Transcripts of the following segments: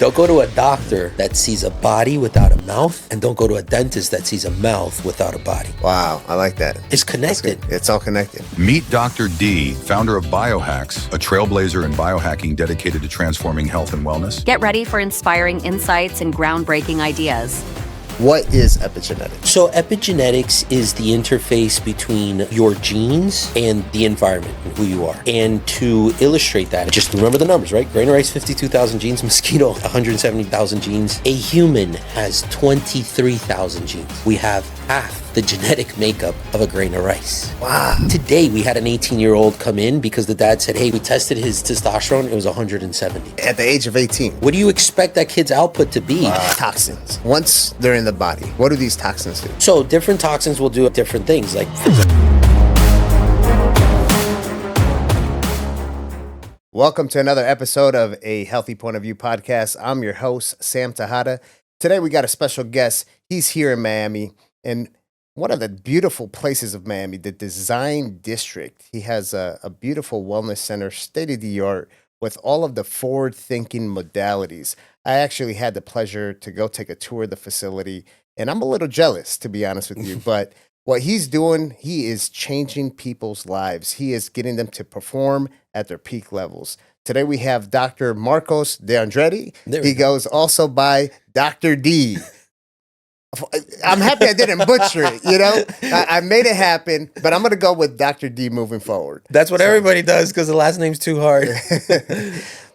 Don't go to a doctor that sees a body without a mouth, and don't go to a dentist that sees a mouth without a body. Wow, I like that. It's connected. It's all connected. Meet Dr. D, founder of Biohax, a trailblazer in biohacking dedicated to transforming health and wellness. Get ready for inspiring insights and groundbreaking ideas. What is epigenetics? So epigenetics is the interface between your genes and the environment and who you are. And to illustrate that, just remember the numbers, right? Grain of rice, 52,000 genes. Mosquito, 170,000 genes. A human has 23,000 genes. We have half the genetic makeup of a grain of rice. Wow. Today, we had an 18-year-old come in because the dad said, hey, we tested his testosterone. It was 170. At the age of 18. What do you expect that kid's output to be? Toxins. Once they're in the body, what do these toxins do? So different toxins will do different things. Like Welcome to another episode of A Healthy Point of View podcast. I'm your host, Sam Tejada. Today we got a special guest. He's here in Miami, in one of the beautiful places of Miami, the Design District. He has a beautiful wellness center, state-of-the-art, with all of the forward-thinking modalities. I actually had the pleasure to go take a tour of the facility, and I'm a little jealous, to be honest with you, but what he's doing, he is changing people's lives. He is getting them to perform at their peak levels. Today we have Dr. Marcos de Andrade. He goes also by Dr. D. I'm happy I didn't butcher it, you know? I made it happen, but I'm going to go with Dr. D moving forward. That's what everybody does because the last name's too hard.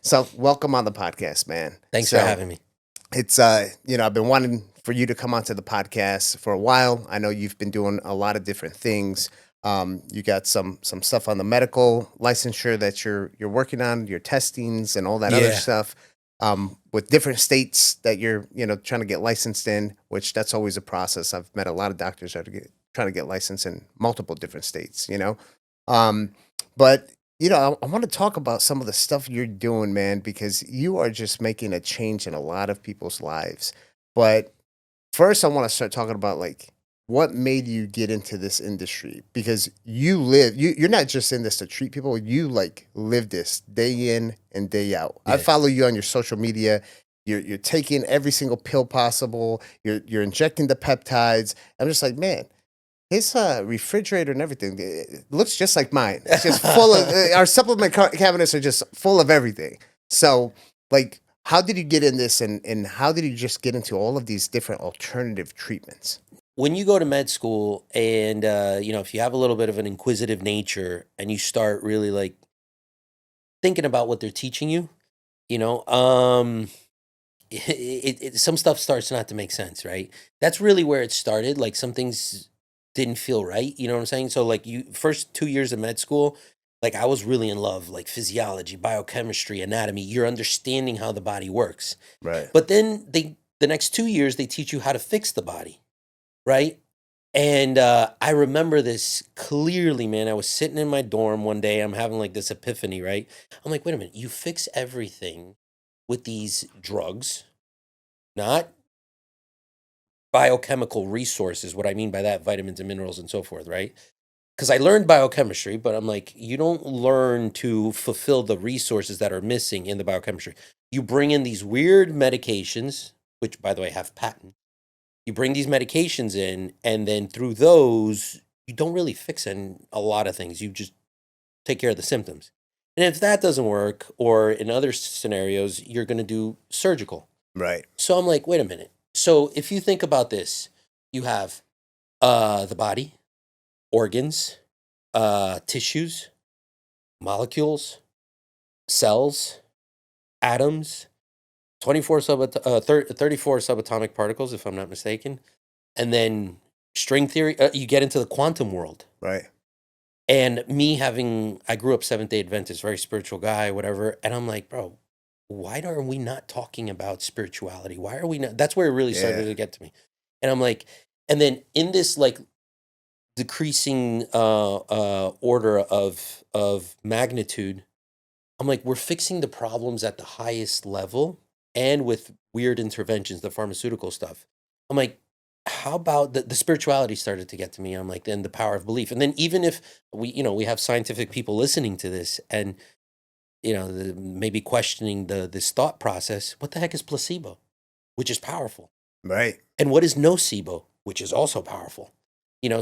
So welcome on the podcast, man. Thanks for having me. It's, I've been wanting for you to come onto the podcast for a while. I know you've been doing a lot of different things. You got some stuff on the medical licensure that you're working on, your testings and all that other stuff. With different states that you're, trying to get licensed in, which that's always a process. I've met a lot of doctors that are trying to get licensed in multiple different states, But, I want to talk about some of the stuff you're doing, man, because you are just making a change in a lot of people's lives. But first, I want to start talking about, what made you get into this industry? Because you're not just in this to treat people, you live this day in and day out. Yeah. I follow you on your social media. You're taking every single pill possible. You're injecting the peptides. I'm just like, man, his refrigerator and everything, it looks just like mine. It's just full of, our supplement cabinets are just full of everything. So how did you get in this and how did you just get into all of these different alternative treatments? When you go to med school and, if you have a little bit of an inquisitive nature and you start really thinking about what they're teaching you, some stuff starts not to make sense, right? That's really where it started. Some things didn't feel right. You know what I'm saying? So first 2 years of med school, I was really in love, physiology, biochemistry, anatomy. You're understanding how the body works. Right. But then the next 2 years, they teach you how to fix the body. Right. And I remember this clearly, man. I was sitting in my dorm one day. I'm having this epiphany, right? I'm like, wait a minute. You fix everything with these drugs, not biochemical resources. What I mean by that, vitamins and minerals and so forth, right? Because I learned biochemistry, but I'm like, you don't learn to fulfill the resources that are missing in the biochemistry. You bring in these weird medications, which, by the way, have patents. You bring these medications in, and then through those, you don't really fix a lot of things. You just take care of the symptoms. And if that doesn't work, or in other scenarios, you're going to do surgical. Right. So I'm like, wait a minute. So if you think about this, you have the body, organs, tissues, molecules, cells, atoms, 34 subatomic particles, if I'm not mistaken. And then string theory, you get into the quantum world. Right. And I grew up Seventh-day Adventist, very spiritual guy, whatever. And I'm like, bro, why are we not talking about spirituality? Why are we not? That's where it really started to get to me. And I'm like, and then in this decreasing order of magnitude, I'm like, we're fixing the problems at the highest level. And with weird interventions, the pharmaceutical stuff. I'm like, how about the spirituality started to get to me? I'm like, then the power of belief. And then even if we have scientific people listening to this, and maybe questioning this thought process. What the heck is placebo? Which is powerful. Right. And what is nocebo? Which is also powerful.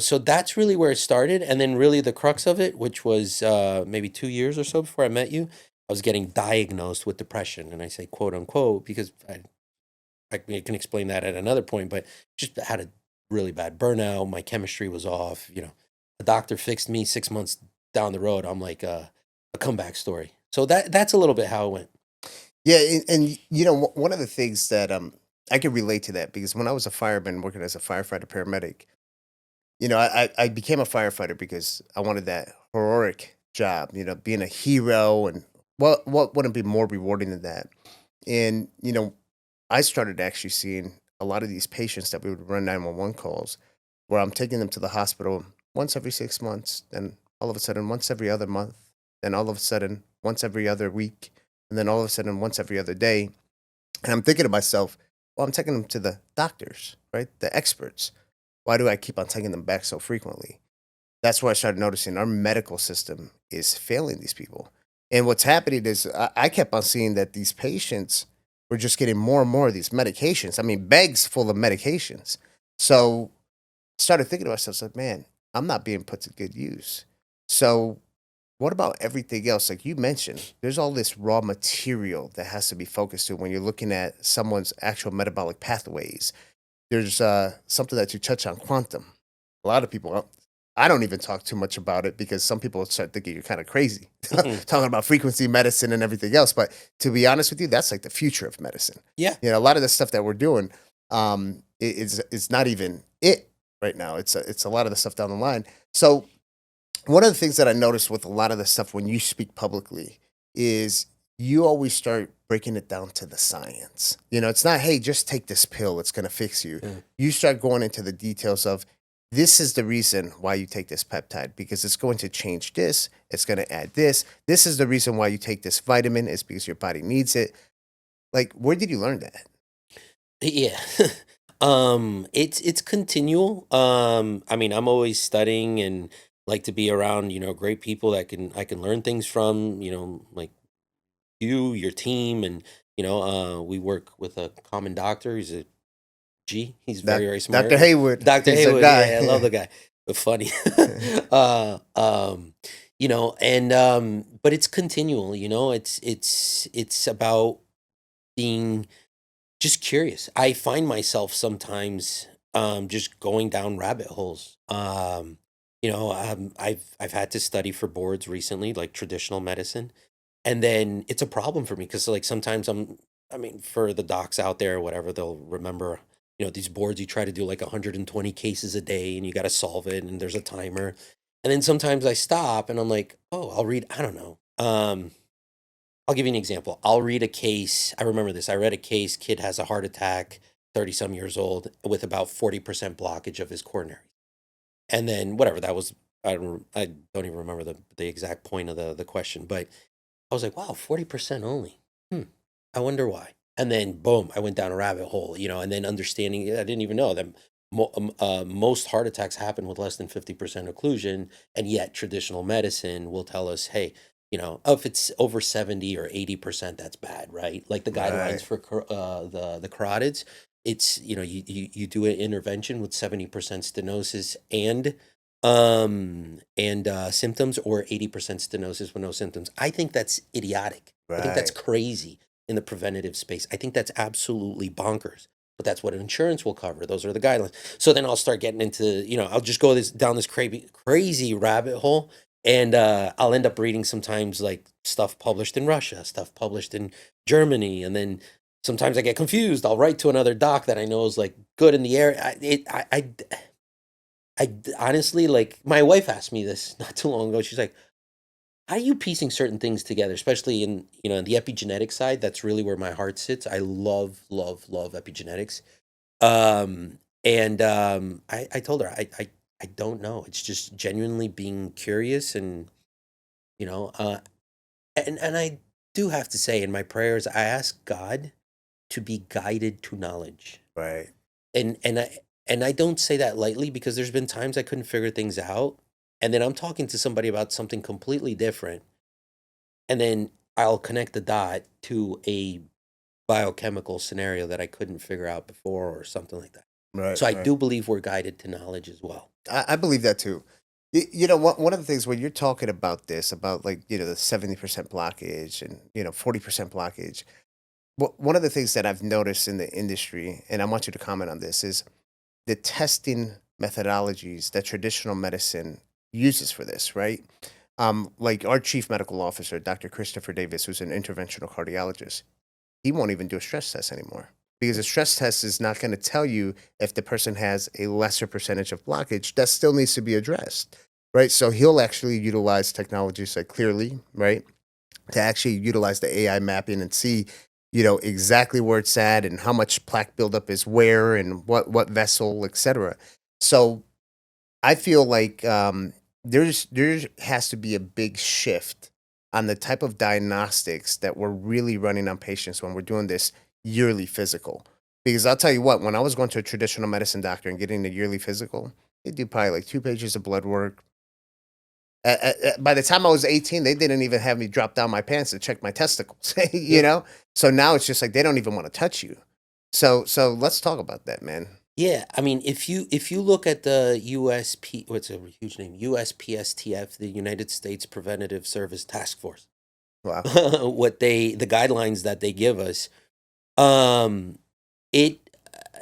So that's really where it started. And then really the crux of it, which was maybe 2 years or so before I met you, I was getting diagnosed with depression. And I say quote unquote, because I can explain that at another point, but just had a really bad burnout. My chemistry was off. The doctor fixed me 6 months down the road. I'm like a comeback story. So that's a little bit how it went. Yeah, and one of the things that I can relate to that, because when I was a fireman working as a firefighter paramedic, I became a firefighter because I wanted that heroic job, being a hero, and what wouldn't be more rewarding than that? And I started actually seeing a lot of these patients that we would run 911 calls, where I'm taking them to the hospital once every 6 months, then all of a sudden once every other month, then all of a sudden once every other week, and then all of a sudden once every other day. And I'm thinking to myself, well, I'm taking them to the doctors, right? The experts. Why do I keep on taking them back so frequently? That's where I started noticing our medical system is failing these people. And what's happening is I kept on seeing that these patients were just getting more and more of these medications. I mean, bags full of medications. So I started thinking to myself, like, man, I'm not being put to good use. So what about everything else? Like you mentioned, there's all this raw material that has to be focused to when you're looking at someone's actual metabolic pathways. There's something that you touch on, quantum. A lot of people, I don't even talk too much about it because some people start thinking you're kind of crazy talking about frequency medicine and everything else. But to be honest with you, that's like the future of medicine. Yeah. A lot of the stuff that we're doing is not even it right now. It's a lot of the stuff down the line. So one of the things that I noticed with a lot of the stuff when you speak publicly is you always start breaking it down to the science. It's not, hey, just take this pill, it's going to fix you. You start going into the details of, this is the reason why you take this peptide, because it's going to change this, it's going to add this. This is the reason why you take this vitamin, is because your body needs it. Like, where did you learn that? Yeah. It's continual. I mean, I'm always studying and like to be around, great people that I can learn things from, like your team, and we work with a common doctor. He's a G. He's very, very smart. Dr. Haywood. Dr. He's a Haywood. guy. Yeah, I love the guy. But funny. But it's continual, it's about being just curious. I find myself sometimes just going down rabbit holes. I've had to study for boards recently, like traditional medicine. And then it's a problem for me because like sometimes for the docs out there or whatever, they'll remember, these boards, you try to do like 120 cases a day and you got to solve it and there's a timer. And then sometimes I stop and I'm like, oh, I'll read, I don't know. I'll give you an example. I'll read a case. I remember this. I read a case, kid has a heart attack, 30 some years old, with about 40% blockage of his coronary. And then whatever, that was, I don't even remember the exact point of the question, but I was like, wow, 40% only. I wonder why. And then boom, I went down a rabbit hole, and then understanding, I didn't even know that most heart attacks happen with less than 50% occlusion. And yet traditional medicine will tell us, hey, if it's over 70 or 80%, that's bad, right? Like the guidelines for the carotids, it's, you do an intervention with 70% stenosis and symptoms, or 80% stenosis with no symptoms. I think that's idiotic. I think that's crazy in the preventative space. I think that's absolutely bonkers. But that's what insurance will cover. Those are the guidelines. So then I'll start getting into, I'll just go down this crazy rabbit hole, and I'll end up reading sometimes like stuff published in Russia, stuff published in Germany, and then sometimes I get confused. I'll write to another doc that I know is like good in the area. I honestly, like, my wife asked me this not too long ago. She's like, how are you piecing certain things together, especially in, in the epigenetic side? That's really where my heart sits. I love, love, love epigenetics. I told her, I don't know. It's just genuinely being curious, and, and I do have to say, in my prayers, I ask God to be guided to knowledge. Right. And I don't say that lightly, because there's been times I couldn't figure things out. And then I'm talking to somebody about something completely different. And then I'll connect the dot to a biochemical scenario that I couldn't figure out before or something like that. Right, So I right. do believe we're guided to knowledge as well. I believe that too. You know, one of the things when you're talking about this, about like, you know, the 70% blockage and, you know, 40% blockage, one of the things that I've noticed in the industry, and I want you to comment on this, is the testing methodologies that traditional medicine uses for this, right? Like our chief medical officer, Dr. Christopher Davis, who's an interventional cardiologist, he won't even do a stress test anymore because a stress test is not going to tell you if the person has a lesser percentage of blockage that still needs to be addressed, right? So he'll actually utilize technologies like Clearly, right, to actually utilize the AI mapping and see, you know, exactly where it's at and how much plaque buildup is where and what vessel, et cetera. So I feel like there has to be a big shift on the type of diagnostics that we're really running on patients when we're doing this yearly physical. Because I'll tell you what, when I was going to a traditional medicine doctor and getting the yearly physical, they do probably like 2 pages of blood work. By the time I was 18, they didn't even have me drop down my pants to check my testicles, you Yeah. know? So now it's just like they don't even want to touch you. So let's talk about that, man. Yeah, I mean, if you look at the USP, what's a huge name, USPSTF, the United States Preventative Service Task Force, Wow. the guidelines that they give us, um, it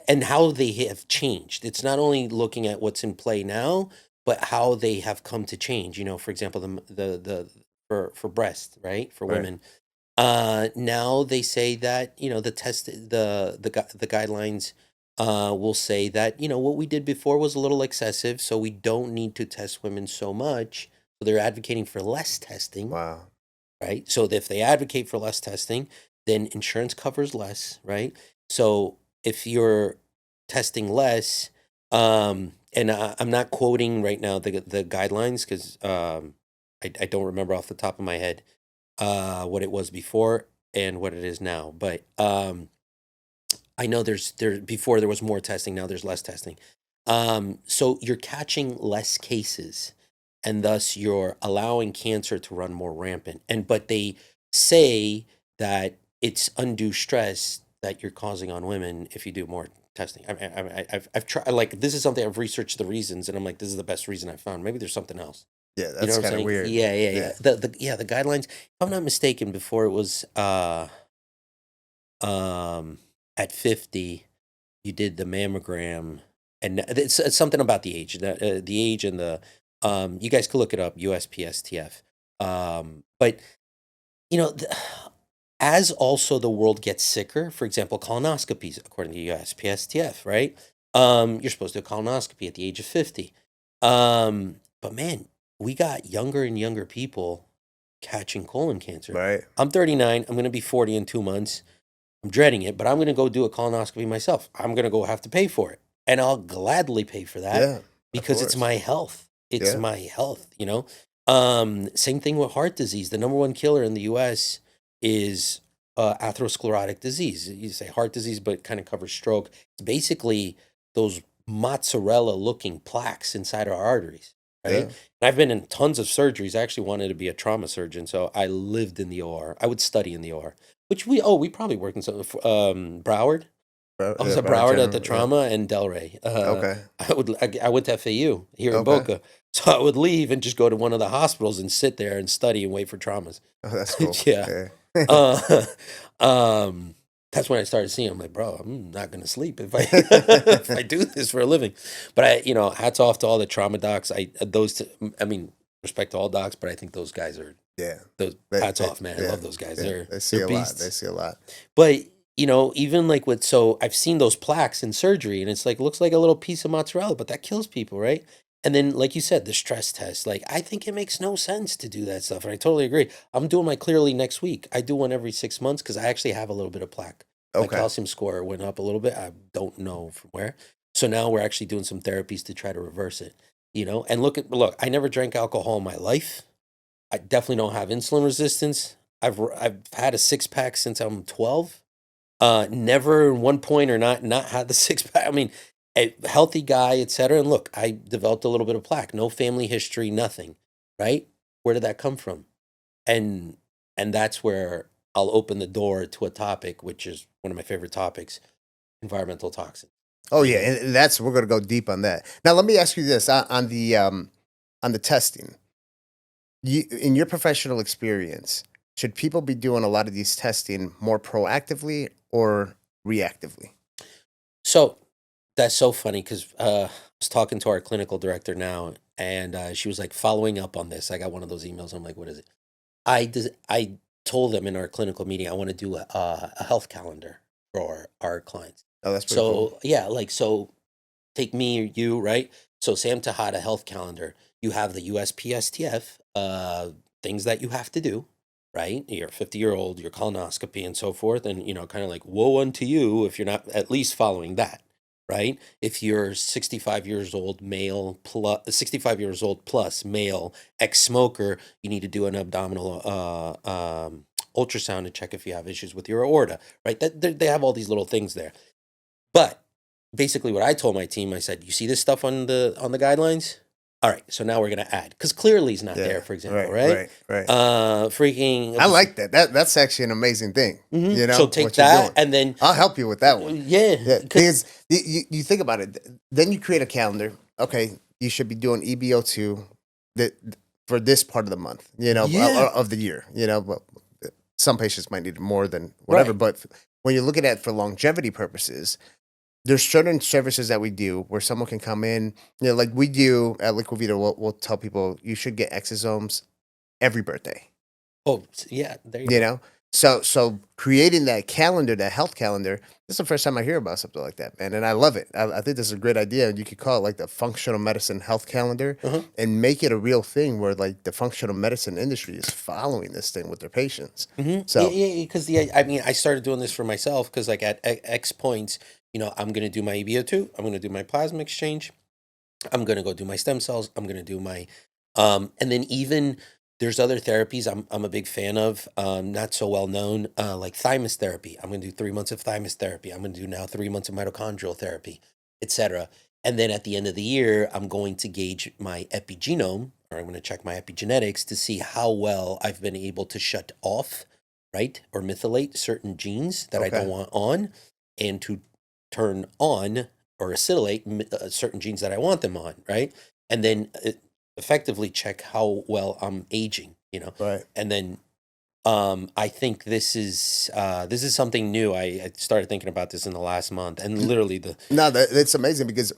and how they have changed. It's not only looking at what's in play now, but how they have come to change. You know, for example, the for breast, right, for Right. women. Now they say that, you know, the guidelines will say that, you know, what we did before was a little excessive, so we don't need to test women so much. So they're advocating for less testing, Wow. right? So if they advocate for less testing, then insurance covers less, right? So if you're testing less, and I'm not quoting right now the guidelines because I don't remember off the top of my head what it was before and what it is now. But I know there before there was more testing, now there's less testing. So you're catching less cases, and thus you're allowing cancer to run more rampant. But they say that it's undue stress that you're causing on women if you do more testing. I've tried, like, this is something I've researched the reasons, and I'm like, this is the best reason I found. Maybe there's something else. Yeah, You know that's what I'm kind of saying? weird. Yeah, yeah, Yeah. yeah. The guidelines, if I'm not mistaken, before it was at 50, you did the mammogram, and it's something about the age and the you guys could look it up, USPSTF. But you know, as also the world gets sicker, for example, colonoscopies, according to USPSTF, right? You're supposed to do a colonoscopy at the age of 50. But man, we got younger and younger people catching colon cancer. Right. I'm 39. I'm going to be 40 in 2 months. I'm dreading it, but I'm going to go do a colonoscopy myself. I'm going to go have to pay for it. And I'll gladly pay for that Yeah. Of because it's course. my health. It's Yeah. my health, you know? Same thing with heart disease. The number one killer in the US is atherosclerotic disease. You say heart disease, but it kind of covers stroke. It's basically those mozzarella looking plaques inside our arteries, right? Yeah. And I've been in tons of surgeries. I actually wanted to be a trauma surgeon, so I lived in the OR. I would study in the OR, which we probably worked in some Broward. I was Yeah, at Broward Broward at the General. Yeah. trauma and Delray. Okay. I went to FAU here in Okay. Boca, so I would leave and just go to one of the hospitals and sit there and study and wait for traumas. Oh, that's cool. Yeah. Yeah. Uh, that's when I started seeing. I'm like, bro, I'm not gonna sleep if I if I do this for a living. But hats off to all the trauma docs. I mean, respect to all docs, but I think those guys are Yeah. hats off, man. I Yeah. love those guys. Yeah. They see They're a lot. beasts. They see a lot. But even like so I've seen those plaques in surgery, and it's like looks like a little piece of mozzarella, but that kills people, right? And then, like you said, the stress test. Like, I think it makes no sense to do that stuff, and I totally agree. I'm doing my Clearly next week. I do one every 6 months because I actually have a little bit of plaque. My Okay. calcium score went up a little bit. I don't know from where. So now we're actually doing some therapies to try to reverse it. And look, I never drank alcohol in my life. I definitely don't have insulin resistance. I've had a 6-pack since I'm 12. Never in one point or not had the 6-pack. I mean, a healthy guy, etc. And look, I developed a little bit of plaque. No family history, nothing. Right? Where did that come from? And And that's where I'll open the door to a topic, which is one of my favorite topics, environmental toxins. Oh yeah, and that's we're gonna go deep on that. Now let me ask you this on the testing. You in your professional experience, should people be doing a lot of these testing more proactively or reactively? So that's so funny because I was talking to our clinical director now, and she was like following up on this. I got one of those emails. I'm like, what is it? I told them in our clinical meeting I want to do a health calendar for our clients. Oh, that's pretty cool. So yeah, like so take me or you, right? So Sam Tejada health calendar. You have the USPSTF, things that you have to do, right? You're 50-year-old, your colonoscopy and so forth, and kind of like woe unto you if you're not at least following that, right? If you're 65 years old male plus 65 years old plus male ex-smoker, you need to do an abdominal ultrasound to check if you have issues with your aorta, right? That they have all these little things there. But basically what I told my team, I said, you see this stuff on the guidelines? All right, so now we're gonna add because clearly it's not there, for example, right? Right. Freaking. I like that. That's actually an amazing thing. You know, So take what you're that doing. and then I'll help you with that one. yeah, Yeah, because you think about it. Then you create a calendar. Okay, you should be doing EBO2 that for this part of the month. Yeah. Of the year. But some patients might need more than whatever. Right. But when you look at it for longevity purposes, there's certain services that we do where someone can come in. Like we do at Liquid Vita, we'll tell people you should get exosomes every birthday. Oh yeah, there you You go. know, so creating that calendar, that health calendar, this is the first time I hear about something like that, man, and I love it. I think this is a great idea, and you could call it like the functional medicine health calendar, Uh-huh. and make it a real thing where like the functional medicine industry is following this thing with their patients. So Yeah, because I mean, I started doing this for myself because like at X points, I'm gonna do my EBO2, I'm gonna do my plasma exchange, I'm gonna go do my stem cells, I'm gonna do my, and then even there's other therapies I'm a big fan of, not so well known, like thymus therapy. I'm gonna do 3 months of thymus therapy. I'm gonna do now 3 months of mitochondrial therapy, etc. And then at the end of the year, I'm going to gauge my epigenome, or I'm going to check my epigenetics to see how well I've been able to shut off, right, or methylate certain genes that I don't Okay. want on, and to turn on or acetylate certain genes that I want them on, right? And then effectively check how well I'm aging, right. and then I think this is something new. I started thinking about this in the last month, and literally No, that's amazing because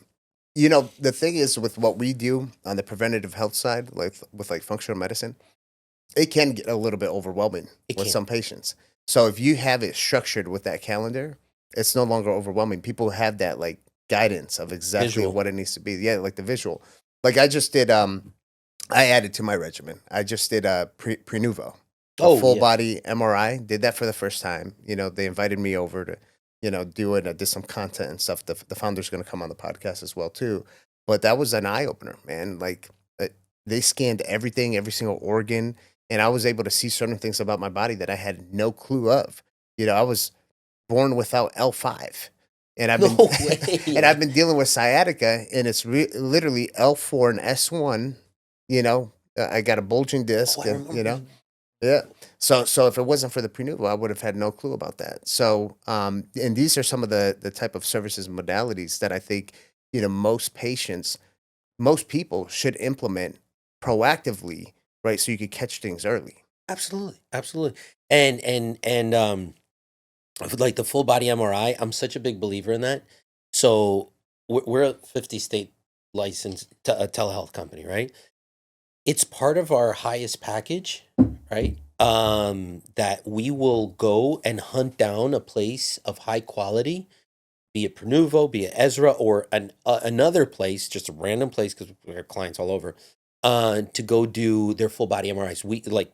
the thing is with what we do on the preventative health side, like with like functional medicine, it can get a little bit overwhelming It with can. some patients. So if you have it structured with that calendar, it's no longer overwhelming. People have that like guidance of exactly Visual. what it needs to be. Yeah, like the visual. Like I just did I added to my regimen. I just did Prenuvo. A full Yeah. body MRI. Did that for the first time. They invited me over to, do it. I did some content and stuff. The founder's going to come on the podcast as well too. But that was an eye opener, man. Like they scanned everything, every single organ, and I was able to see certain things about my body that I had no clue of. I was born without L5, and I've No been way. and I've been dealing with sciatica, and it's literally L4 and S1. I got a bulging disc, Oh, I and remember. yeah. So if it wasn't for the Prenuvo, I would have had no clue about that. So and these are some of the type of services and modalities that I think most patients, most people should implement proactively, right? So you could catch things early. Absolutely. And like the full body MRI, I'm such a big believer in that. So we're a 50 state licensed telehealth company, right? It's part of our highest package, right? That we will go and hunt down a place of high quality, be it Prenuvo, be it Ezra, or another place, just a random place, because we have clients all over, to go do their full body MRIs.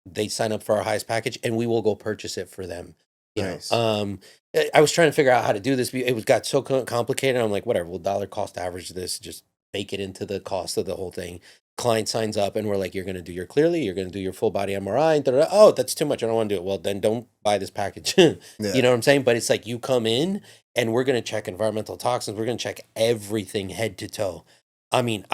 They sign up for our highest package, and we will go purchase it for them. Nice. I was trying to figure out how to do this. It got so complicated. I'm like, whatever. We'll dollar cost average this. Just bake it into the cost of the whole thing. Client signs up, and we're like, you're going to do your clearly. You're going to do your full body MRI. And oh, that's too much. I don't want to do it. Well, then don't buy this package. You Yeah. know what I'm saying? But it's like you come in, and we're going to check environmental toxins. We're going to check everything head to toe. I mean,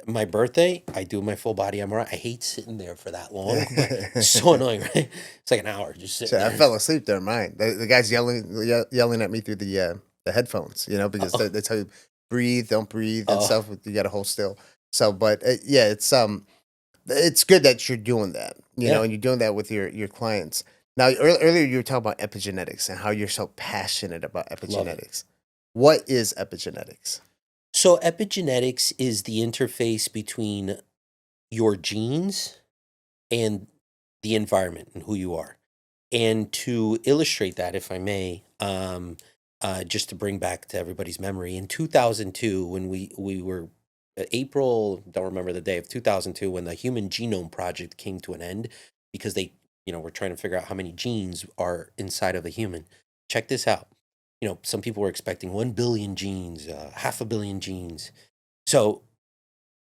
my birthday, I do my full body MRI. I hate sitting there for that long, but it's so annoying, right? It's like an hour just sitting So I there. fell asleep during mine. The guy's yelling at me through the headphones, because Oh, they tell you breathe, don't breathe, and oh, stuff. You got to hold still. So, but yeah, it's good that you're doing that, yeah, and you're doing that with your clients. Now, earlier you were talking about epigenetics and how you're so passionate about love it. epigenetics. What is epigenetics? So epigenetics is the interface between your genes and the environment and who you are. And to illustrate that, if I may, just to bring back to everybody's memory, in 2002, when we were April, don't remember the day of 2002, when the Human Genome Project came to an end, because they, were trying to figure out how many genes are inside of a human. Check this out. Some people were expecting 1 billion genes, 500 million genes. So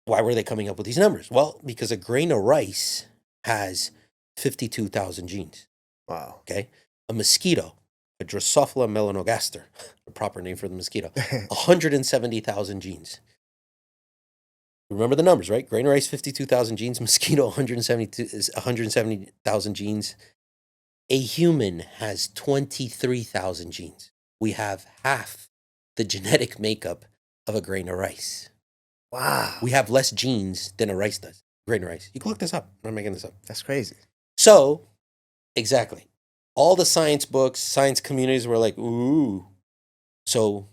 why were they coming up with these numbers? Well, because a grain of rice has 52,000 genes. Wow. Okay. A mosquito, a Drosophila melanogaster, the proper name for the mosquito, 170,000 genes. Remember the numbers, right? Grain of rice, 52,000 genes. Mosquito, 170,000 genes. A human has 23,000 genes. We have half the genetic makeup of a grain of rice. Wow. We have less genes than a rice does. Grain of rice. You can look this up. I'm not making this up. That's crazy. So, exactly. All the science books, science communities were like, ooh. So,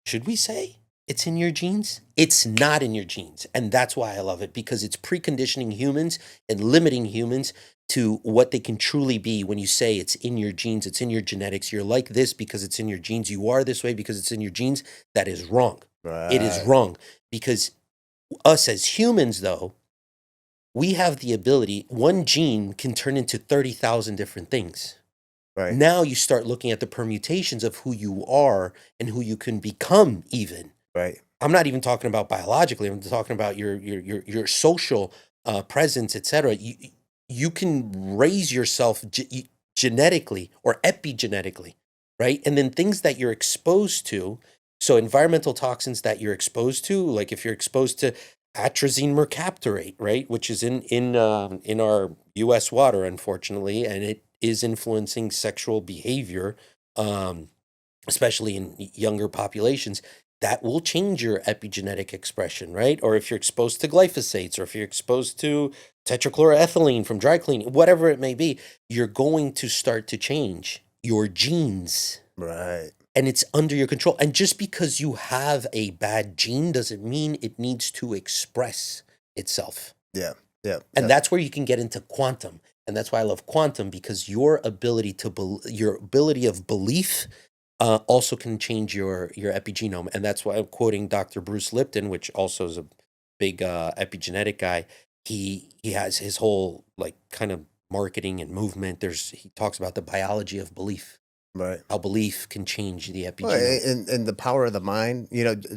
should we say it's in your genes? It's not in your genes. And that's why I love it, because it's preconditioning humans and limiting humans to what they can truly be when you say it's in your genes, it's in your genetics. You're like this because it's in your genes. You are this way because it's in your genes. That is wrong. It is Right. wrong, because us as humans, though, we have the ability, one gene can turn into 30,000 different things. Right. Now you start looking at the permutations of who you are and who you can become even. Right. I'm not even talking about biologically. I'm talking about your social presence, etc. You can raise yourself genetically or epigenetically, right? And then things that you're exposed to. So environmental toxins that you're exposed to, like if you're exposed to atrazine mercaptorate, right, which is in our U.S. water, unfortunately, and it is influencing sexual behavior, especially in younger populations. That will change your epigenetic expression, right? Or if you're exposed to glyphosates, or if you're exposed to tetrachloroethylene from dry cleaning, whatever it may be, you're going to start to change your genes. Right. And it's under your control. And just because you have a bad gene doesn't mean it needs to express itself. Yeah. Yeah. And that's where you can get into quantum. And that's why I love quantum, because your ability of belief also can change your epigenome. And that's why I'm quoting Dr. Bruce Lipton, which also is a big epigenetic guy. He has his whole like kind of marketing and movement. He talks about the biology of belief, Right. how belief can change the Well, epigenome. and the power of the mind,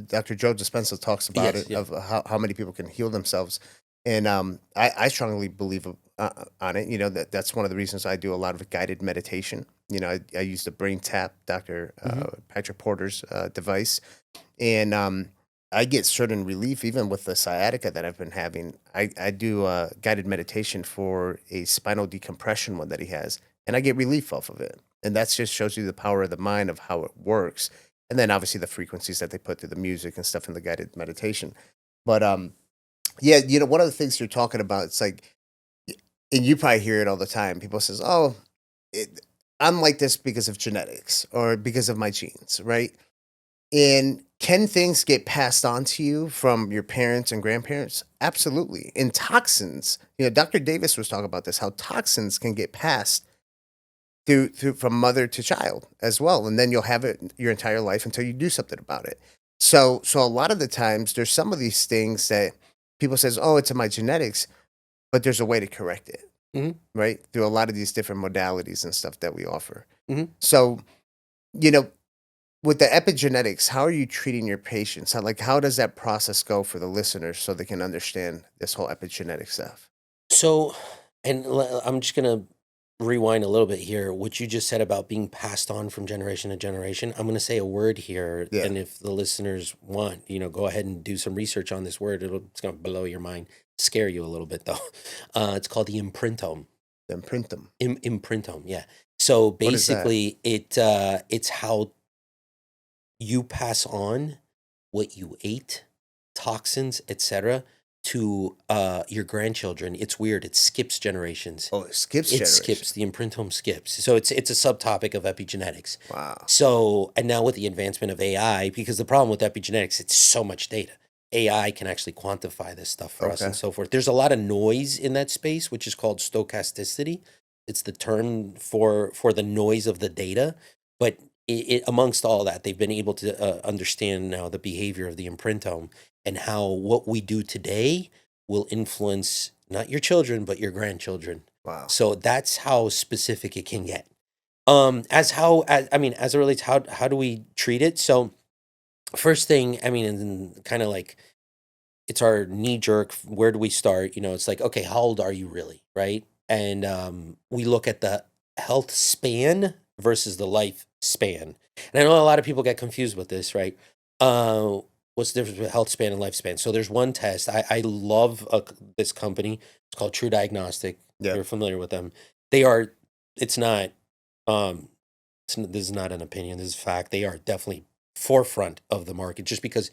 Dr. Joe Dispenza talks about Yes, it, yeah. of how many people can heal themselves. And I strongly believe on it. That's one of the reasons I do a lot of guided meditation. I use the Brain Tap, Dr. Patrick Porter's device. And I get certain relief even with the sciatica that I've been having. I do guided meditation for a spinal decompression one that he has, and I get relief off of it. And that just shows you the power of the mind of how it works. And then obviously the frequencies that they put through the music and stuff in the guided meditation. But yeah, one of the things you're talking about, it's like, and you probably hear it all the time. People says, "Oh, I'm like this because of genetics or because of my genes," right? And can things get passed on to you from your parents and grandparents? Absolutely. And toxins, Dr. Davis was talking about this, how toxins can get passed through from mother to child as well. And then you'll have it your entire life until you do something about it. So a lot of the times there's some of these things that people says, "Oh, it's in my genetics," but there's a way to correct it, right? Through a lot of these different modalities and stuff that we offer. Mhm. So, you know, with the epigenetics, how are you treating your patients? How does that process go for the listeners so they can understand this whole epigenetic stuff? So, and I'm just gonna rewind a little bit here. What you just said about being passed on from generation to generation, I'm going to say a word here. Yeah. And if the listeners want, go ahead and do some research on this word. It's going to blow your mind, scare you a little bit though. It's called the imprintome. Then print them. Imprintome, yeah. So What is that? basically, it's how you pass on what you ate, toxins, etc., to your grandchildren. It's weird. It skips generations. Oh, it skips It generation. skips. The imprintome skips. So it's a subtopic of epigenetics. Wow. So, and now with the advancement of AI, because the problem with epigenetics, it's so much data. AI can actually quantify this stuff for us and Okay. so forth. There's a lot of noise in that space, which is called stochasticity. It's the term for the noise of the data. But amongst all that, they've been able to understand now the behavior of the imprintome and how what we do today will influence not your children, but your grandchildren. Wow. So that's how specific it can get. As it relates, how do we treat it? So first thing, and kind of like it's our knee jerk. Where do we start? It's like, okay, how old are you really, right? And we look at the health span versus the life span. And I know a lot of people get confused with this, right? What's the difference between health span and lifespan? So there's one test. I love this company. It's called True Diagnostic. Yeah. You're familiar with them. They are. It's not. This is not an opinion. This is fact. They are definitely forefront of the market. Just because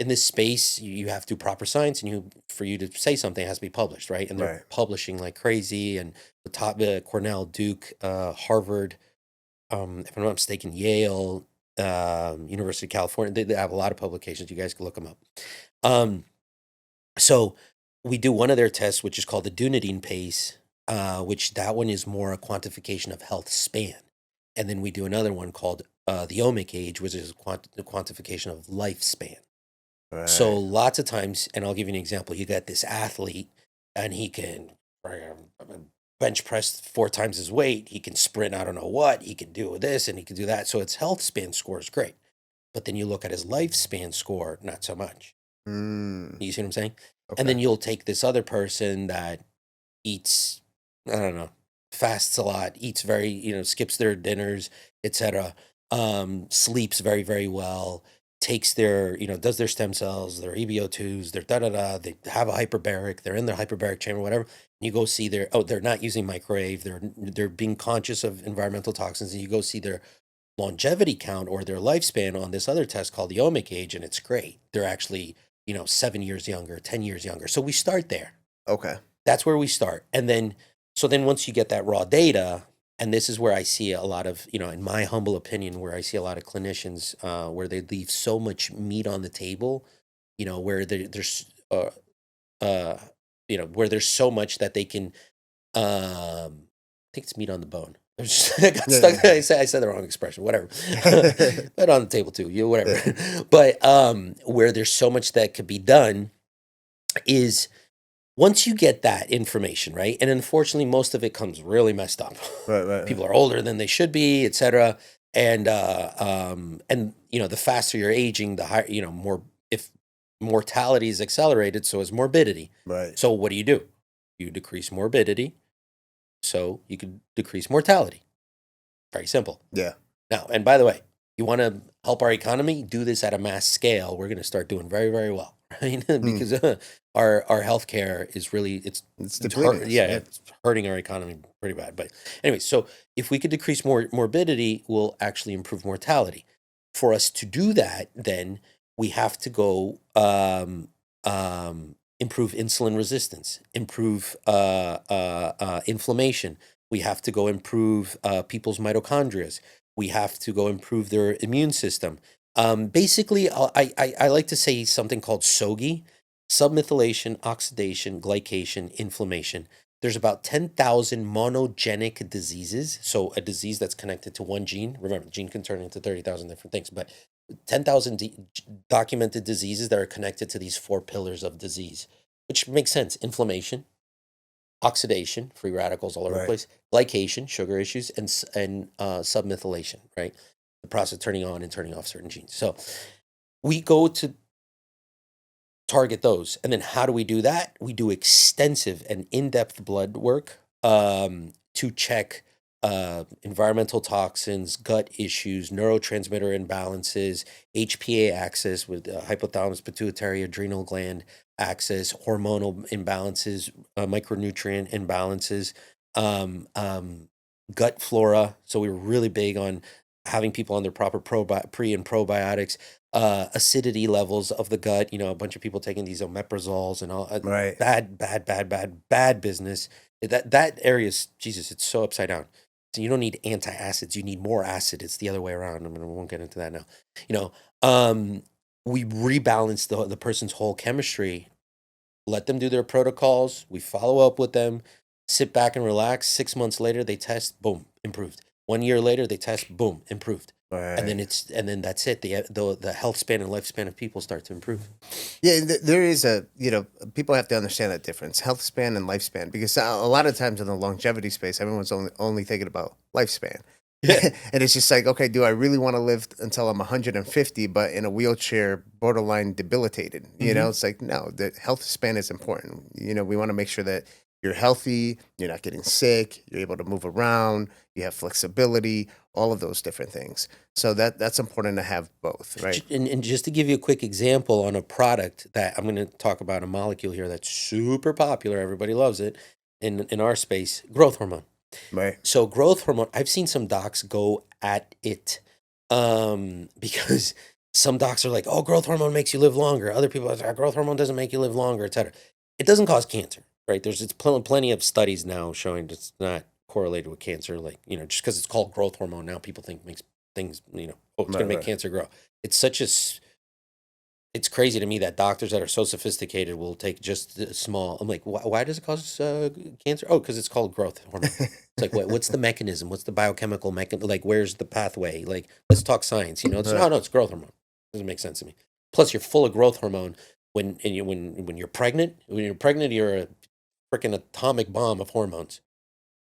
in this space you have to do proper science, and for you to say something it has to be published, right? And they're Right. publishing like crazy. And the top Cornell, Duke, Harvard, if I'm not mistaken, Yale, University of California. They have a lot of publications. You guys can look them up. So we do one of their tests, which is called the Dunedin pace, which that one is more a quantification of health span. And then we do another one called the omic age, which is the quantification of lifespan. Right. So lots of times, and I'll give you an example. You got this athlete, and he can bench press 4 times his weight. He can sprint, I don't know what. He can do this and he can do that. So its health span score is great. But then you look at his lifespan score, not so much. You see what I'm saying? Okay. And then you'll take this other person that eats, I don't know, fasts a lot, eats very, skips their dinners, etc. Sleeps very, very well, takes their, does their stem cells, their EBO2s, their they have a hyperbaric, they're in their hyperbaric chamber, whatever. You go see they're not using microwave, they're being conscious of environmental toxins, and you go see their longevity count or their lifespan on this other test called the omic age, and it's great. They're actually, 7 years younger, 10 years younger. So we start there. Okay. That's where we start. And then once you get that raw data, and this is where I see a lot of, in my humble opinion, where I see a lot of clinicians where they leave so much meat on the table, where there's, where there's so much that they can, I think it's meat on the bone. I got stuck. I said the wrong expression, whatever. But on the table too, whatever. But where there's so much that could be done is once you get that information, right? And unfortunately, most of it comes really messed up. Right. People are older than they should be, etc. And the faster you're aging, the higher, more, if mortality is accelerated, so is morbidity. Right. So what do? You decrease morbidity, so you can decrease mortality. Very simple. Yeah. Now, and by the way, you want to help our economy, do this at a mass scale. We're going to start doing very, very well, right? Because our healthcare is really it's depleting. it's hurting our economy pretty bad. But anyway, so if we could decrease morbidity, we'll actually improve mortality. For us to do that, then we have to go improve insulin resistance, improve inflammation. We have to go improve people's mitochondria. We have to go improve their immune system. Basically, I like to say something called SOGI, submethylation, oxidation, glycation, inflammation. There's about 10,000 monogenic diseases. So a disease that's connected to one gene. Remember, the gene can turn into 30,000 different things, but 10,000 documented diseases that are connected to these 4 pillars of disease, which makes sense. Inflammation, oxidation, free radicals all over the place, glycation, sugar issues, and submethylation, right? The process of turning on and turning off certain genes. So we go to target those. And then how do we do that? We do extensive and in-depth blood work to check environmental toxins, gut issues, neurotransmitter imbalances, HPA axis with hypothalamus, pituitary, adrenal gland axis, hormonal imbalances, micronutrient imbalances, gut flora. So we were really big on having people on their proper pre and probiotics, acidity levels of the gut. A bunch of people taking these omeprazoles and all. Right. Bad business. That area is, Jesus, it's so upside down. So you don't need antacids, you need more acid. It's the other way around. We won't get into that now. We rebalance the person's whole chemistry, let them do their protocols. We follow up with them, sit back and relax. 6 months later, they test, boom, improved. 1 year later, they test, boom, improved. Right. And then that's it. The health span and lifespan of people start to improve. Yeah, there is people have to understand that difference, health span and lifespan, because a lot of times in the longevity space, everyone's only thinking about lifespan. Yeah. And it's just like, okay, do I really want to live until I'm 150, but in a wheelchair, borderline debilitated? It's like, no, the health span is important. We want to make sure that you're healthy, you're not getting sick, you're able to move around, you have flexibility, all of those different things. So that's important to have both, right? And just to give you a quick example on a product that I'm going to talk about, a molecule here that's super popular, everybody loves it in our space, growth hormone. Right. So growth hormone, I've seen some docs go at it because some docs are like, oh, growth hormone makes you live longer. Other people are like, growth hormone doesn't make you live longer, et cetera. It doesn't cause cancer, right? There's plenty of studies now showing it's not correlated with cancer. Like, just because it's called growth hormone, now people think makes things, it's going to make cancer grow. It's crazy to me that doctors that are so sophisticated will take just a small. I'm like, why does it cause cancer? Oh, because it's called growth hormone. It's like, what's the mechanism? What's the biochemical mechanism? Like, where's the pathway? Like, let's talk science. No, it's growth hormone. Doesn't make sense to me. Plus, you're full of growth hormone when you're pregnant. When you're pregnant, you're a freaking atomic bomb of hormones.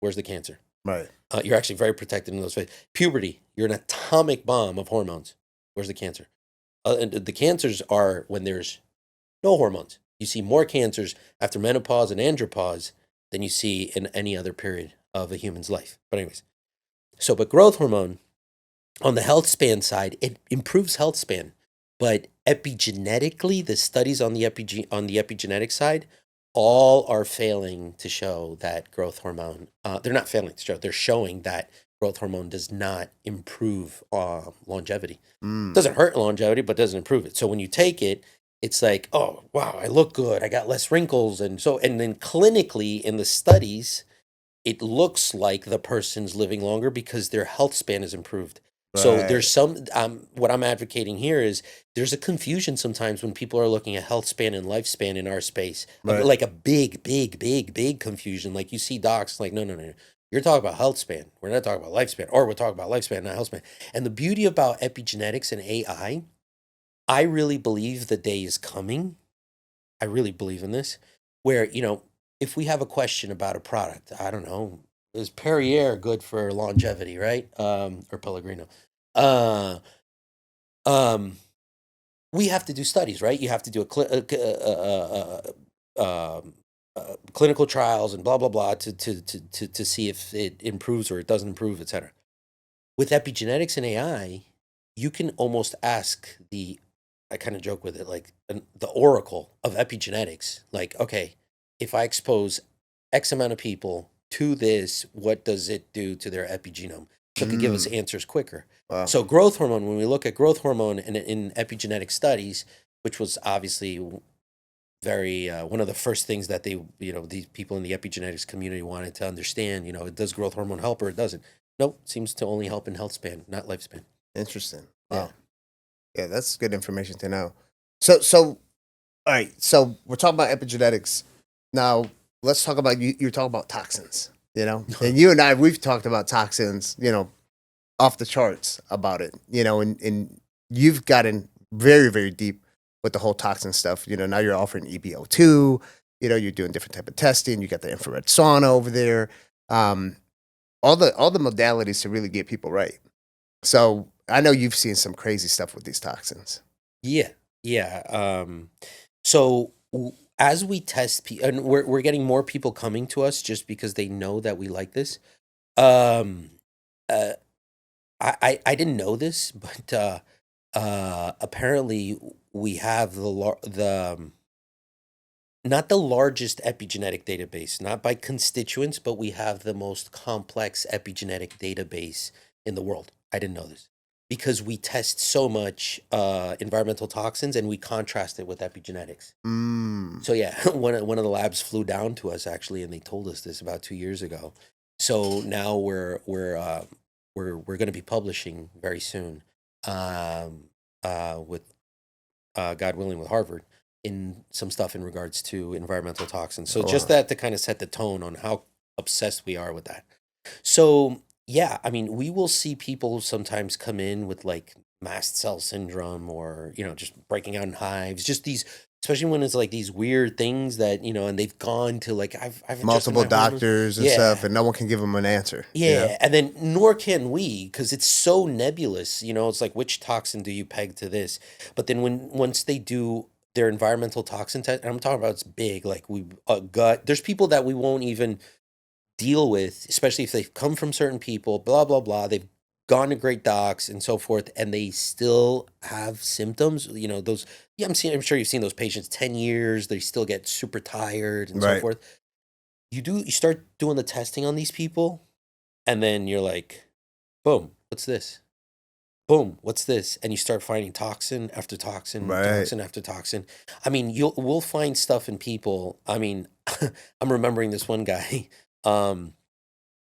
Where's the cancer? Right. You're actually very protected in those phases. Puberty, you're an atomic bomb of hormones. Where's the cancer? And the cancers are when there's no hormones. You see more cancers after menopause and andropause than you see in any other period of a human's life. But anyways, but growth hormone on the health span side, it improves health span. But epigenetically, the studies on the epigenetic side all are failing to show that growth hormone, they're not failing to show, they're showing that growth hormone does not improve longevity. Doesn't hurt longevity, but doesn't improve it. So when you take it, it's like, oh, wow, I look good. I got less wrinkles. And then clinically in the studies, it looks like the person's living longer because their health span is improved. Right. So there's some, what I'm advocating here is there's a confusion sometimes when people are looking at health span and lifespan in our space, right. Like a big confusion. Like you see docs like, no. You're talking about health span. We're not talking about lifespan, or we're talking about lifespan, not health span. And the beauty about epigenetics and AI, I really believe the day is coming. I really believe in this, where, if we have a question about a product, I don't know, is Perrier good for longevity, right? Or Pellegrino. We have to do studies, right? You have to do clinical trials and blah blah blah to see if it improves or it doesn't improve, etc. With epigenetics and AI, you can almost ask I kind of joke with it, like the oracle of epigenetics. Like, okay, if I expose X amount of people to this, what does it do to their epigenome? So it can give us answers quicker. Wow. So growth hormone, when we look at growth hormone in epigenetic studies, which was obviously very one of the first things that these people in the epigenetics community wanted to understand, does growth hormone help or it doesn't? Nope, seems to only help in health span, not lifespan. Interesting. Wow. Yeah, that's good information to know. So all right, so we're talking about epigenetics. Now, let's talk about, you're talking about toxins, and you and I, we've talked about toxins, off the charts about it, and you've gotten very, very deep with the whole toxin stuff. Now you're offering EBO2, you're doing different type of testing. You got the infrared sauna over there. All the modalities to really get people right. So I know you've seen some crazy stuff with these toxins. Yeah. So as we test and we're getting more people coming to us just because they know that we like this. Um, uh, I didn't know this, but apparently we have not the largest epigenetic database, not by constituents, but we have the most complex epigenetic database in the world. I didn't know this because we test so much environmental toxins and we contrast it with epigenetics. So yeah, one of the labs flew down to us actually, and they told us this about 2 years ago. So now we're going to be publishing very soon, with God willing, with Harvard, in some stuff in regards to environmental toxins. So just that to kind of set the tone on how obsessed we are with that. So yeah, I mean, we will see people sometimes come in with like mast cell syndrome or, just breaking out in hives, just these, especially when it's like these weird things that, and they've gone to like, I've adjusted Multiple my hormones. doctors and stuff, and no one can give them an answer. Yeah, and then nor can we, because it's so nebulous. It's like, which toxin do you peg to this? But then once they do their environmental toxin test, and I'm talking about it's big, like gut. There's people that we won't even deal with, especially if they've come from certain people. Blah blah blah. They've gone to great docs and so forth, and they still have symptoms. Those. Yeah, I'm sure you've seen those patients. 10 years, they still get super tired and so forth. You start doing the testing on these people, and then you're like, boom, what's this? Boom, what's this? And you start finding toxin after toxin, toxin after toxin. I mean, we'll find stuff in people. I mean, I'm remembering this one guy.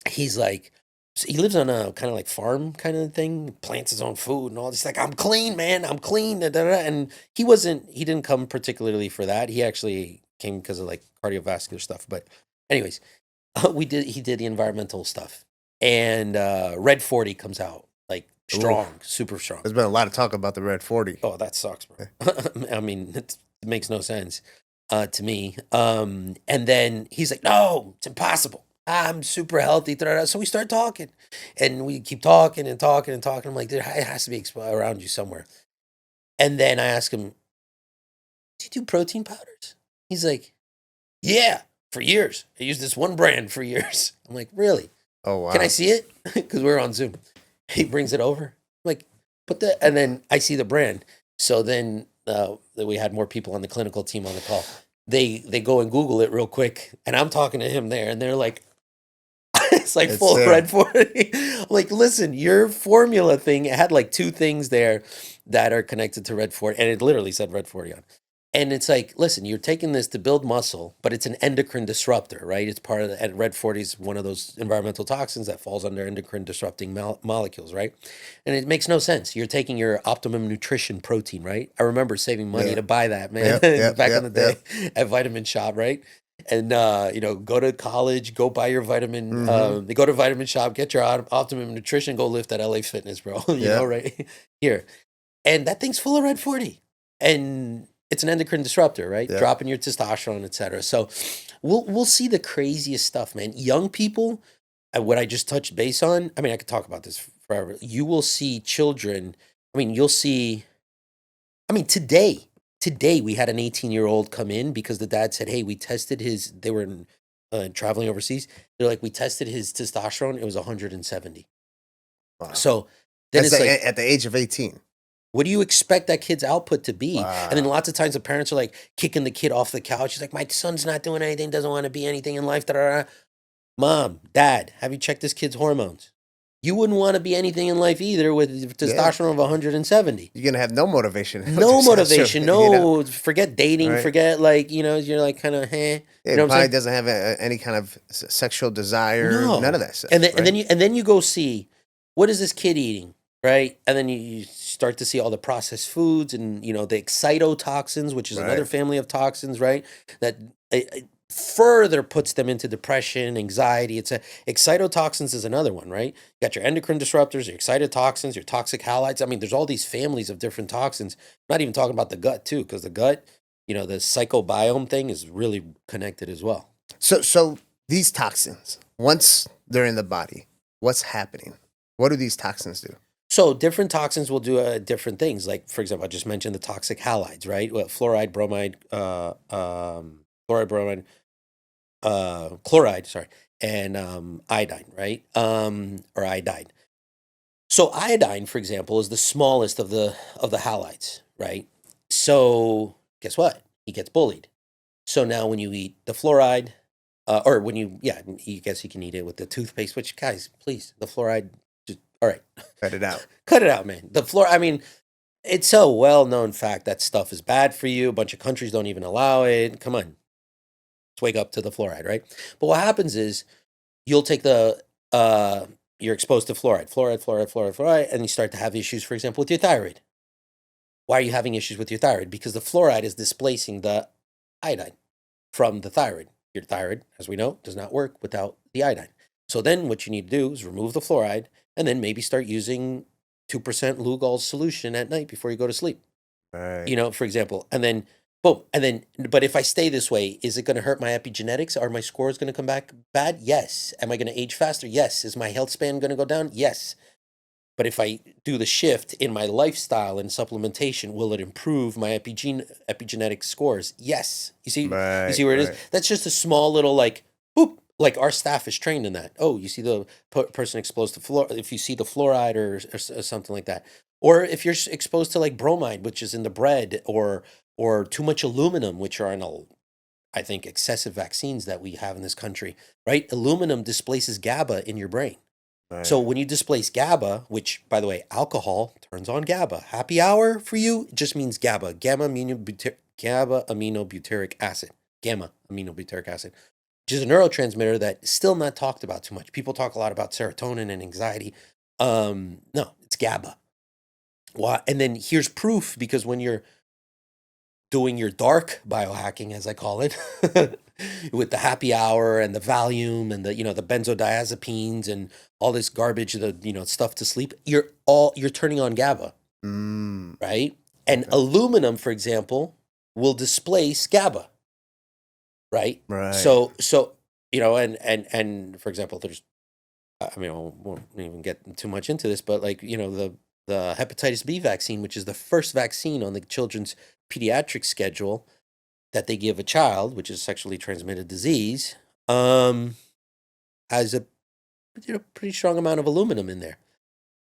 He's like, he lives on a kind of like farm kind of thing, plants his own food and all this. Like, I'm clean, man. I'm clean. Da, da, da. And he didn't come particularly for that. He actually came because of like cardiovascular stuff. But anyways, he did the environmental stuff, and Red 40 comes out like strong, super strong. There's been a lot of talk about the Red 40. Oh, that sucks, bro. I mean, it makes no sense to me. And then he's like, no, it's impossible. I'm super healthy. So we start talking, and we keep talking and talking and talking. I'm like, it has to be around you somewhere. And then I ask him, do you do protein powders? He's like, yeah, for years. I used this one brand for years. I'm like, really? Oh, wow. Can I see it? Because we're on Zoom. He brings it over. I'm like, and then I see the brand. So then we had more people on the clinical team on the call. They go and Google it real quick, and I'm talking to him there, and they're like, it's like full Red 40. I'm like, listen, your formula thing, it had like 2 things there that are connected to Red 40, and it literally said Red 40 on it. And it's like, listen, you're taking this to build muscle, but it's an endocrine disruptor, right? It's part of and Red 40 is one of those environmental toxins that falls under endocrine disrupting molecules, right? And it makes no sense. You're taking your optimum nutrition protein, right? I remember saving money to buy that, man, back in the day at Vitamin Shop, right? And, go to college, go buy your vitamin, go to Vitamin Shop, get your optimum nutrition, go lift at LA Fitness, bro, you know, right here. And that thing's full of Red 40. And it's an endocrine disruptor, right? Dropping your testosterone, et cetera. So we'll see the craziest stuff, man. Young people, what I just touched base on, I mean, I could talk about this forever. You will see children. I mean, today we had an 18-year-old come in because the dad said, hey, we tested they were traveling overseas. They're like, we tested his testosterone. It was 170. Wow. So then it's like, at the age of 18. What do you expect that kid's output to be? Wow. And then lots of times the parents are like kicking the kid off the couch. He's like, my son's not doing anything, doesn't want to be anything in life. Da-da-da. Mom, dad, have you checked this kid's hormones? You wouldn't want to be anything in life either with testosterone of 170. You're going to have no motivation. No motivation. No, forget dating. Forget you're like kind of, Yeah, probably doesn't have any kind of sexual desire. No. None of that stuff. And then you go see, what is this kid eating? Right. And then you start to see all the processed foods and, the excitotoxins, which is another family of toxins, right? That it further puts them into depression, anxiety. Excitotoxins is another one, right? You got your endocrine disruptors, your excitotoxins, your toxic halides. I mean, there's all these families of different toxins. I'm not even talking about the gut too, because the gut, the psychobiome thing is really connected as well. So these toxins, once they're in the body, what's happening? What do these toxins do? So different toxins will do different things. Like, for example, I just mentioned the toxic halides, right? What, fluoride, bromide, chloride, sorry, and iodine, right? Or iodide. So iodine, for example, is the smallest of the halides, right? So guess what? He gets bullied. So now when you eat the fluoride, or when you guess you can eat it with the toothpaste, which, guys, please, the fluoride, just, all right, Cut it out. cut it out, man. The fluoride, I mean, it's so well-known fact that stuff is bad for you. A bunch of countries don't even allow it. Come on, let's wake up to the fluoride, right? But what happens is you'll take you're exposed to fluoride, and you start to have issues, for example, with your thyroid. Why are you having issues with your thyroid? Because the fluoride is displacing the iodine from the thyroid. Your thyroid, as we know, does not work without the iodine. So then what you need to do is remove the fluoride and then maybe start using 2% Lugol's solution at night before you go to sleep. Right. For example, and then boom, and then, but if I stay this way, is it going to hurt my epigenetics? Are my scores going to come back bad? Yes. Am I going to age faster? Yes. Is my health span going to go down? Yes. But if I do the shift in my lifestyle and supplementation, will it improve my epigenetic scores? Yes. You see where it is? Right. That's just a small little boop. Like our staff is trained in that. Oh, you see the person exposed to if you see the fluoride or something like that. Or if you're exposed to like bromide, which is in the bread, or too much aluminum, which are in I think excessive vaccines that we have in this country, right? Aluminum displaces GABA in your brain. Right. So when you displace GABA, which, by the way, alcohol turns on GABA. Happy hour for you just means GABA, gamma aminobutyric acid, which is a neurotransmitter that's still not talked about too much. People talk a lot about serotonin and anxiety. No, it's GABA. Why? And then here's proof, because when you're doing your dark biohacking, as I call it, with the happy hour and the Valium and the benzodiazepines and all this garbage, stuff to sleep, you're turning on GABA, right? And aluminum, for example, will displace GABA, right? Right. So and for example, there's, I mean, I won't even get too much into this, but the hepatitis B vaccine, which is the first vaccine on the children's pediatric schedule that they give a child, which is sexually transmitted disease, has a pretty strong amount of aluminum in there.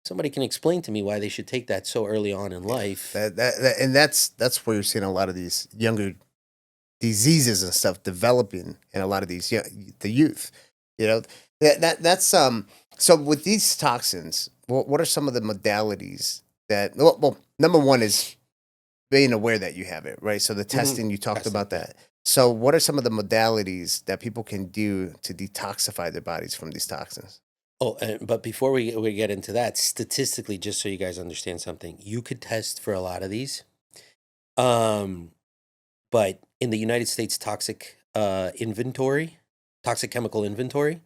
Somebody can explain to me why they should take that so early on in life. And that's where you're seeing a lot of these younger diseases and stuff developing in a lot of these the youth. That's so with these toxins, what are some of the modalities that well, number one is being aware that you have it, right? So the testing, you talked about that. So what are some of the modalities that people can do to detoxify their bodies from these toxins? Oh, but before we get into that, statistically, just so you guys understand something, you could test for a lot of these. But in the United States toxic chemical inventory,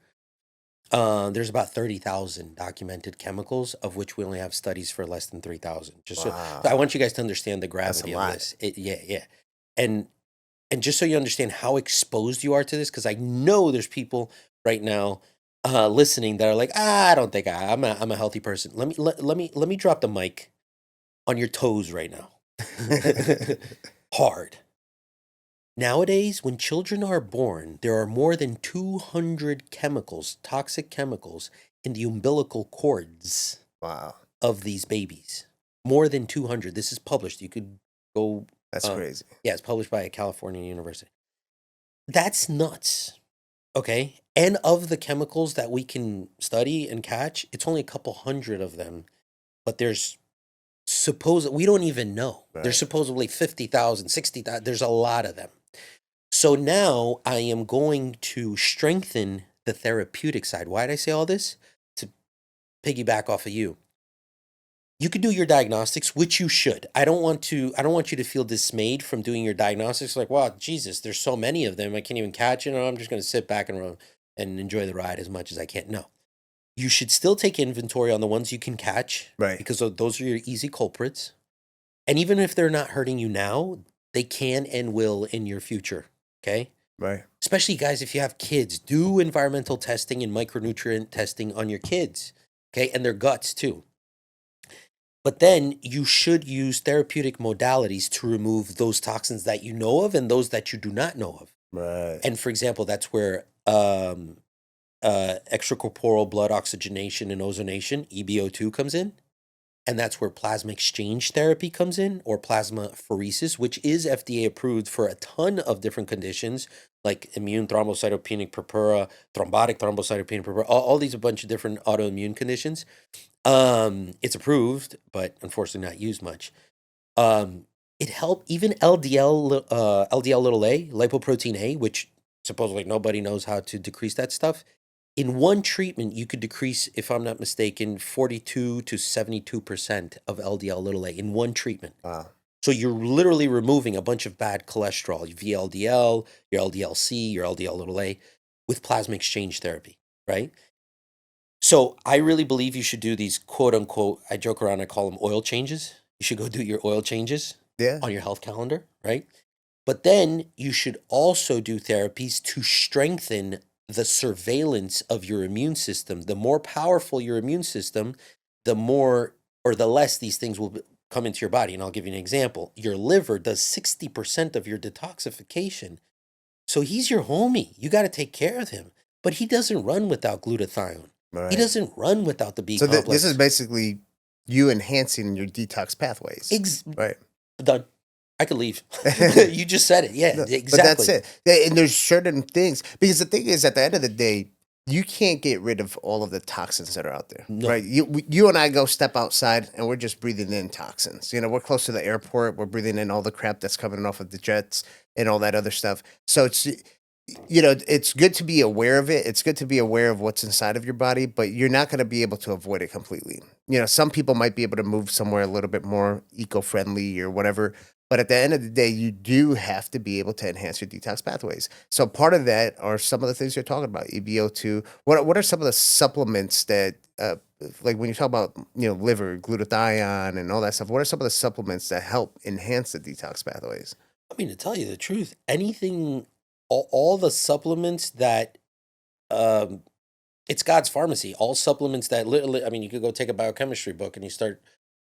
there's about 30,000 documented chemicals, of which we only have studies for less than 3,000. So I want you guys to understand the gravity of this. Yeah. And just so you understand how exposed you are to this, because I know there's people right now listening that are like, I don't think I'm a healthy person. Let me drop the mic on your toes right now. Hard. Nowadays, when children are born, there are more than 200 chemicals, toxic chemicals, in the umbilical cords of these babies. More than 200. This is published. You could go. That's crazy. Yeah, it's published by a California university. That's nuts. Okay? And of the chemicals that we can study and catch, it's only a couple hundred of them. But there's we don't even know. Right. There's supposedly 50,000, 60,000. There's a lot of them. So now I am going to strengthen the therapeutic side. Why did I say all this? To piggyback off of you. You could do your diagnostics, which you should. I don't want you to feel dismayed from doing your diagnostics. Like, wow, Jesus, there's so many of them. I can't even catch it. I'm just going to sit back and enjoy the ride as much as I can. No. You should still take inventory on the ones you can catch. Right. Because those are your easy culprits. And even if they're not hurting you now, they can and will in your future. Okay? Right. Especially, guys, if you have kids, do environmental testing and micronutrient testing on your kids. Okay? And their guts, too. But then you should use therapeutic modalities to remove those toxins that you know of and those that you do not know of. Right. And for example, that's where extracorporeal blood oxygenation and ozonation, EBO2, comes in. And that's where plasma exchange therapy comes in, or plasmapheresis, which is FDA approved for a ton of different conditions, like immune thrombocytopenic purpura, thrombotic thrombocytopenic purpura, all these a bunch of different autoimmune conditions. It's approved, but unfortunately not used much. It helped even LDL little a, lipoprotein A, which supposedly nobody knows how to decrease that stuff. In one treatment, you could decrease, if I'm not mistaken, 42 to 72% of LDL little a in one treatment. Wow. So you're literally removing a bunch of bad cholesterol, your VLDL, your LDL-C, your LDL little a, with plasma exchange therapy, right? So I really believe you should do these quote unquote, I joke around, I call them oil changes. You should go do your oil changes Yeah. on your health calendar, right? But then you should also do therapies to strengthen the surveillance of your immune system. The more powerful your immune system, the more or the less these things will come into your body. And I'll give you an example. Your liver does 60% of your detoxification. So he's your homie. You got to take care of him. But he doesn't run without glutathione. Right. He doesn't run without the B So complex. this is basically you enhancing your detox pathways. Right. Done. I could leave. You just said it. Yeah, No, exactly. But that's it. And there's certain things, because the thing is, at the end of the day, you can't get rid of all of the toxins that are out there, No. right? You and I go step outside and we're just breathing in toxins. We're close to the airport. We're breathing in all the crap that's coming off of the jets and all that other stuff. So it's good to be aware of it. It's good to be aware of what's inside of your body, but you're not going to be able to avoid it completely. Some people might be able to move somewhere a little bit more eco-friendly or whatever, but at the end of the day, you do have to be able to enhance your detox pathways. So part of that are some of the things you're talking about, EBO2. What are some of the supplements that, like when you talk about, liver, glutathione and all that stuff, what are some of the supplements that help enhance the detox pathways? I mean, to tell you the truth, anything, all the supplements that, it's God's pharmacy. All supplements that literally, I mean, you could go take a biochemistry book and you start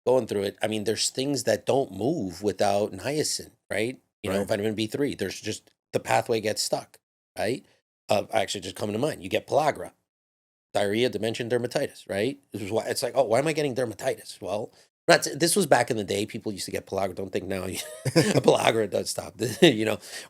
going through it. I mean, there's things that don't move without niacin, right? Right. Vitamin B3. There's just the pathway gets stuck, right? Actually, just coming to mind, you get pellagra, diarrhea, dementia, dermatitis, right? This is why it's like, oh, why am I getting dermatitis? Well, this was back in the day. People used to get pellagra. Don't think now a pellagra does stop,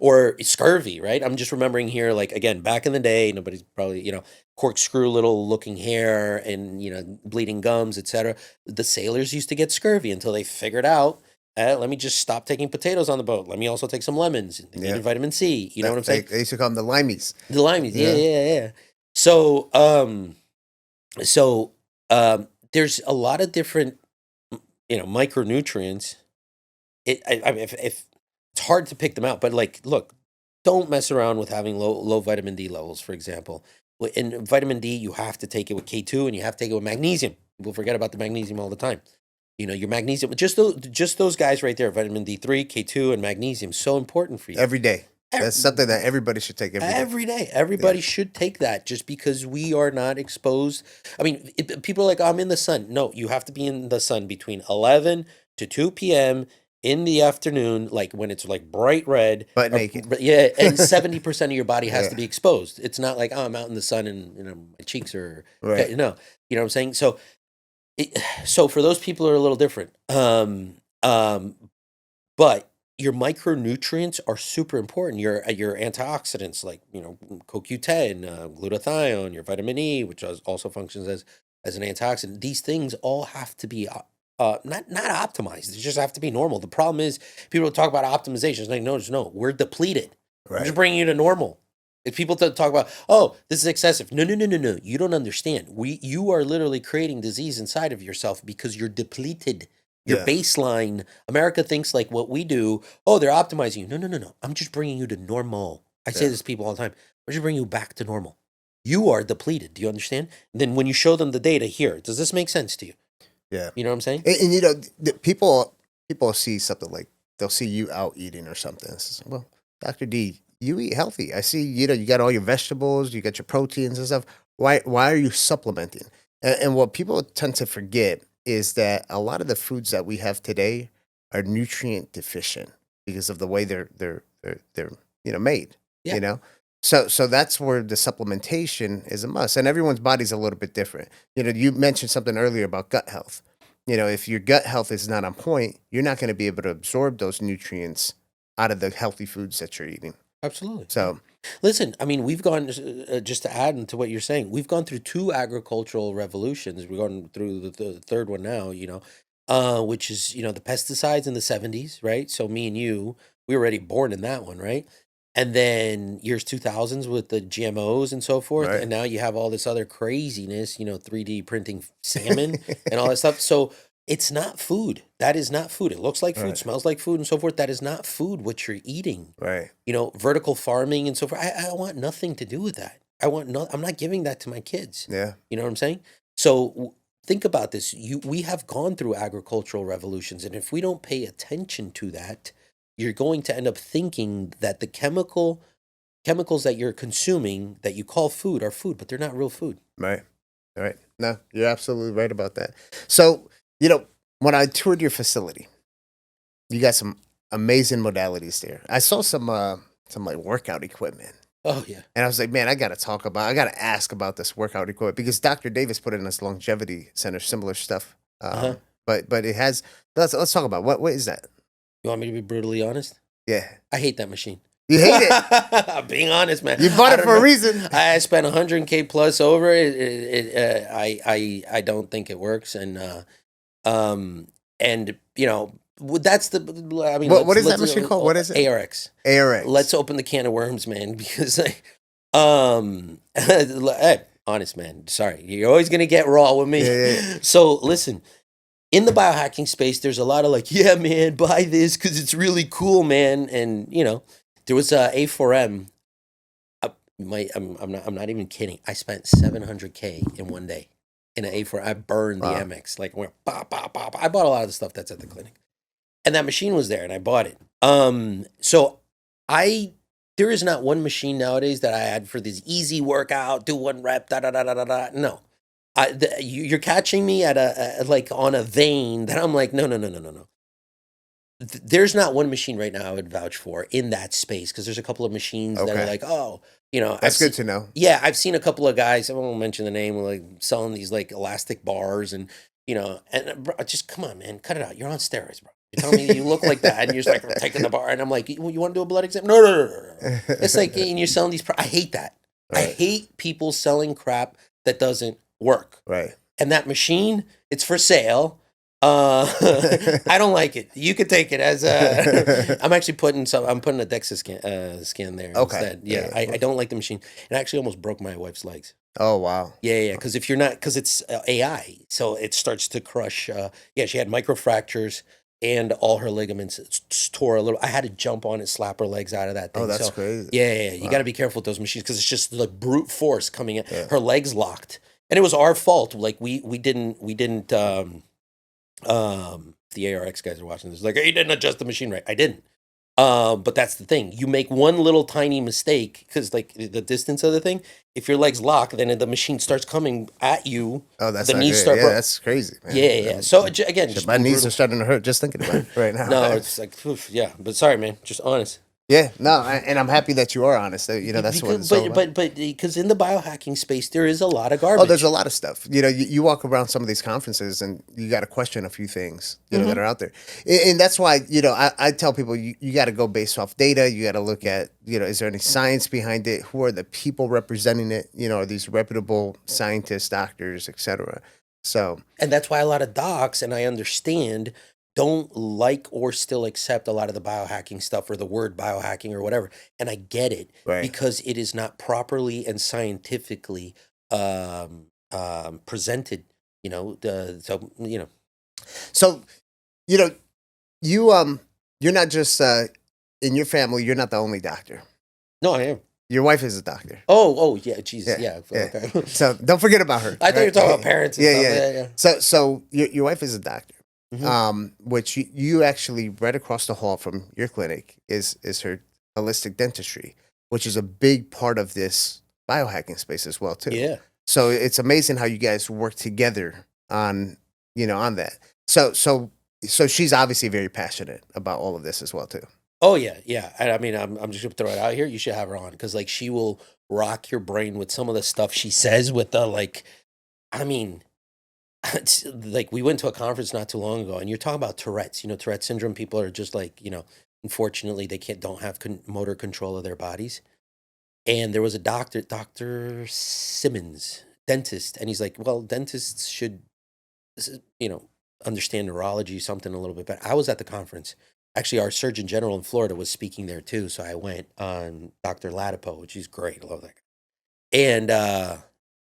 or scurvy, right? I'm just remembering here, like, again, back in the day, nobody's probably, corkscrew little looking hair and, bleeding gums, etc. The sailors used to get scurvy until they figured out, let me just stop taking potatoes on the boat. Let me also take some lemons and Yeah. vitamin C. You know what I'm saying? They used to call them the limeys. The limeys, Yeah. yeah. So, there's a lot of different, micronutrients. I mean, if it's hard to pick them out, but like, look, don't mess around with having low vitamin D levels, for example. In vitamin D, you have to take it with K2 and you have to take it with magnesium. People forget about the magnesium all the time. Your magnesium, just those guys right there, vitamin D3, K2, and magnesium, so important for you. Every day. That's something that everybody should take every day. Everybody should take that, just because we are not exposed. I mean, people are like, oh, I'm in the sun. No, you have to be in the sun between 11 to 2 p.m. in the afternoon, like when it's like bright red. Butt naked. Yeah, and 70% of your body has Yeah. to be exposed. It's not like, oh, I'm out in the sun and my cheeks are, Right. no, you know what I'm saying? So for those people are a little different. But your micronutrients are super important. Your antioxidants, like CoQ10, glutathione, your vitamin E, which also functions as an antioxidant. These things all have to be not optimized. They just have to be normal. The problem is people talk about optimization. It's like, no, we're depleted. I'm Right. just bringing you to normal. If people talk about, oh, this is excessive. No. You don't understand. You are literally creating disease inside of yourself because you're depleted. Your Yeah. baseline. America thinks like what we do, oh, they're optimizing you. No. I'm just bringing you to normal. I say Yeah. this to people all the time. I'm just bringing you back to normal. You are depleted. Do you understand? And then when you show them the data here, does this make sense to you? Yeah. You know what I'm saying? And people see something like, they'll see you out eating or something. It's just, well, Dr. D, you eat healthy. I see, you got all your vegetables, you got your proteins and stuff. Why are you supplementing? And what people tend to forget is that a lot of the foods that we have today are nutrient deficient because of the way they're made. Yeah. You know, so that's where the supplementation is a must, and everyone's body's a little bit different. You mentioned something earlier about gut health. If your gut health is not on point, you're not going to be able to absorb those nutrients out of the healthy foods that you're eating. Absolutely. So, listen, I mean, we've gone, just to add into what you're saying, we've gone through 2 agricultural revolutions. We're going through the third one now, which is, the pesticides in the 70s, right? So me and you, we were already born in that one, right? And then years 2000s with the GMOs and so forth. Right. And now you have all this other craziness, 3D printing salmon and all that stuff. So it's not food. That is not food. It looks like food, Right. smells like food and so forth. That is not food, what you're eating. right. Vertical farming and so forth. I want nothing to do with that. I'm not giving that to my kids. Yeah. You know what I'm saying? So think about this. We have gone through agricultural revolutions, and if we don't pay attention to that, you're going to end up thinking that the chemicals that you're consuming that you call food are food, but they're not real food. Right. Right. No, you're absolutely right about that. So, when I toured your facility, you got some amazing modalities there. I saw some like workout equipment. Oh yeah. And I was like, man, I got to ask about this workout equipment because Dr. Davis put in this longevity center, similar stuff. But it has, let's talk about what is that? You want me to be brutally honest? Yeah. I hate that machine. You hate it. I'm being honest, man. You bought I it don't for a know. reason. I spent $100K plus over it. I don't think it works, and that's the. I mean, What is that machine called? What is it? ARX. ARX. Let's open the can of worms, man, because hey, honest, man. Sorry, you're always gonna get raw with me. Yeah. So listen. In the biohacking space, there's a lot of like, yeah, man, buy this because it's really cool, man. And there was A4M. I'm not even kidding. I spent $700K in one day in an A4. I burned the Wow. MX. Like, went pop, pop, pop. I bought a lot of the stuff that's at the clinic, and that machine was there, and I bought it. So there is not one machine nowadays that I had for this easy workout, do 1 rep, da da da da da da. No. You're catching me at on a vein that I'm like, no. There's not one machine right now I would vouch for in that space because there's a couple of machines that are Okay. like, That's good to know. Yeah, I've seen a couple of guys. I won't mention the name, like selling these like elastic bars and bro, just come on, man, cut it out. You're on steroids, bro. You're telling me you look like that, and you're just like taking the bar, and I'm like, you want to do a blood exam? No. It's like, and you're selling these. I hate that. I Right. hate people selling crap that doesn't work. Right. And that machine, it's for sale. I don't like it. You could take it as a. I'm actually putting I'm putting a DEXA scan there Okay. instead. Yeah, Yeah. I don't like the machine. It actually almost broke my wife's legs. Oh, wow. Yeah. Because if you're not, because it's AI, so it starts to crush. She had microfractures and all her ligaments tore a little. I had to jump on and slap her legs out of that thing. Oh, that's So, crazy. Yeah. You got to be careful with those machines because it's just like brute force coming in. Yeah. Her legs locked, and it was our fault. Like we didn't. The ARX guys are watching this. Like, hey, you didn't adjust the machine right. I didn't. But that's the thing. You make one little tiny mistake because, like, the distance of the thing. If your legs lock, then the machine starts coming at you. Oh, that's the not knees good. start. Yeah, that's crazy, man. Yeah. So again, Shit, just my be knees brutal. are starting to hurt just thinking about it right now. No, it's like, oof, yeah. But sorry, man. Just honest. Yeah, no, and I'm happy that you are honest. That's what it's all about. But because in the biohacking space, there is a lot of garbage. Oh, there's a lot of stuff. You walk around some of these conferences and you got to question a few things, that are out there. And that's why, I tell people you got to go based off data. You got to look at, is there any science behind it? Who are the people representing it? Are these reputable scientists, doctors, et cetera? So, And that's why a lot of docs, and I understand, don't like or still accept a lot of the biohacking stuff or the word biohacking or whatever. And I get it Right. because it is not properly and scientifically presented, So, you're not just in your family. You're not the only doctor. No, I am. Your wife is a doctor. Oh, yeah, Jesus, yeah. Okay. So don't forget about her. I thought you were right? talking about parents and stuff. Yeah. So your wife is a doctor, Mhm. which you actually right across the hall from your clinic is her holistic dentistry, which is a big part of this biohacking space as well too. Yeah. So it's amazing how you guys work together on on that. So she's obviously very passionate about all of this as well too. Oh yeah, yeah. I mean, I'm just gonna throw it out here. You should have her on because like she will rock your brain with some of the stuff she says. With the like, I mean, it's like we went to a conference not too long ago, and you're talking about Tourette's. Tourette syndrome. People are just like, unfortunately, they don't have motor control of their bodies. And there was a Dr. Simmons, dentist, and he's like, well, dentists should, you know, understand neurology, something a little bit better. I was at the conference. Actually, our Surgeon General in Florida was speaking there too. So I went on Dr. Latipo, which is great. I love that guy. And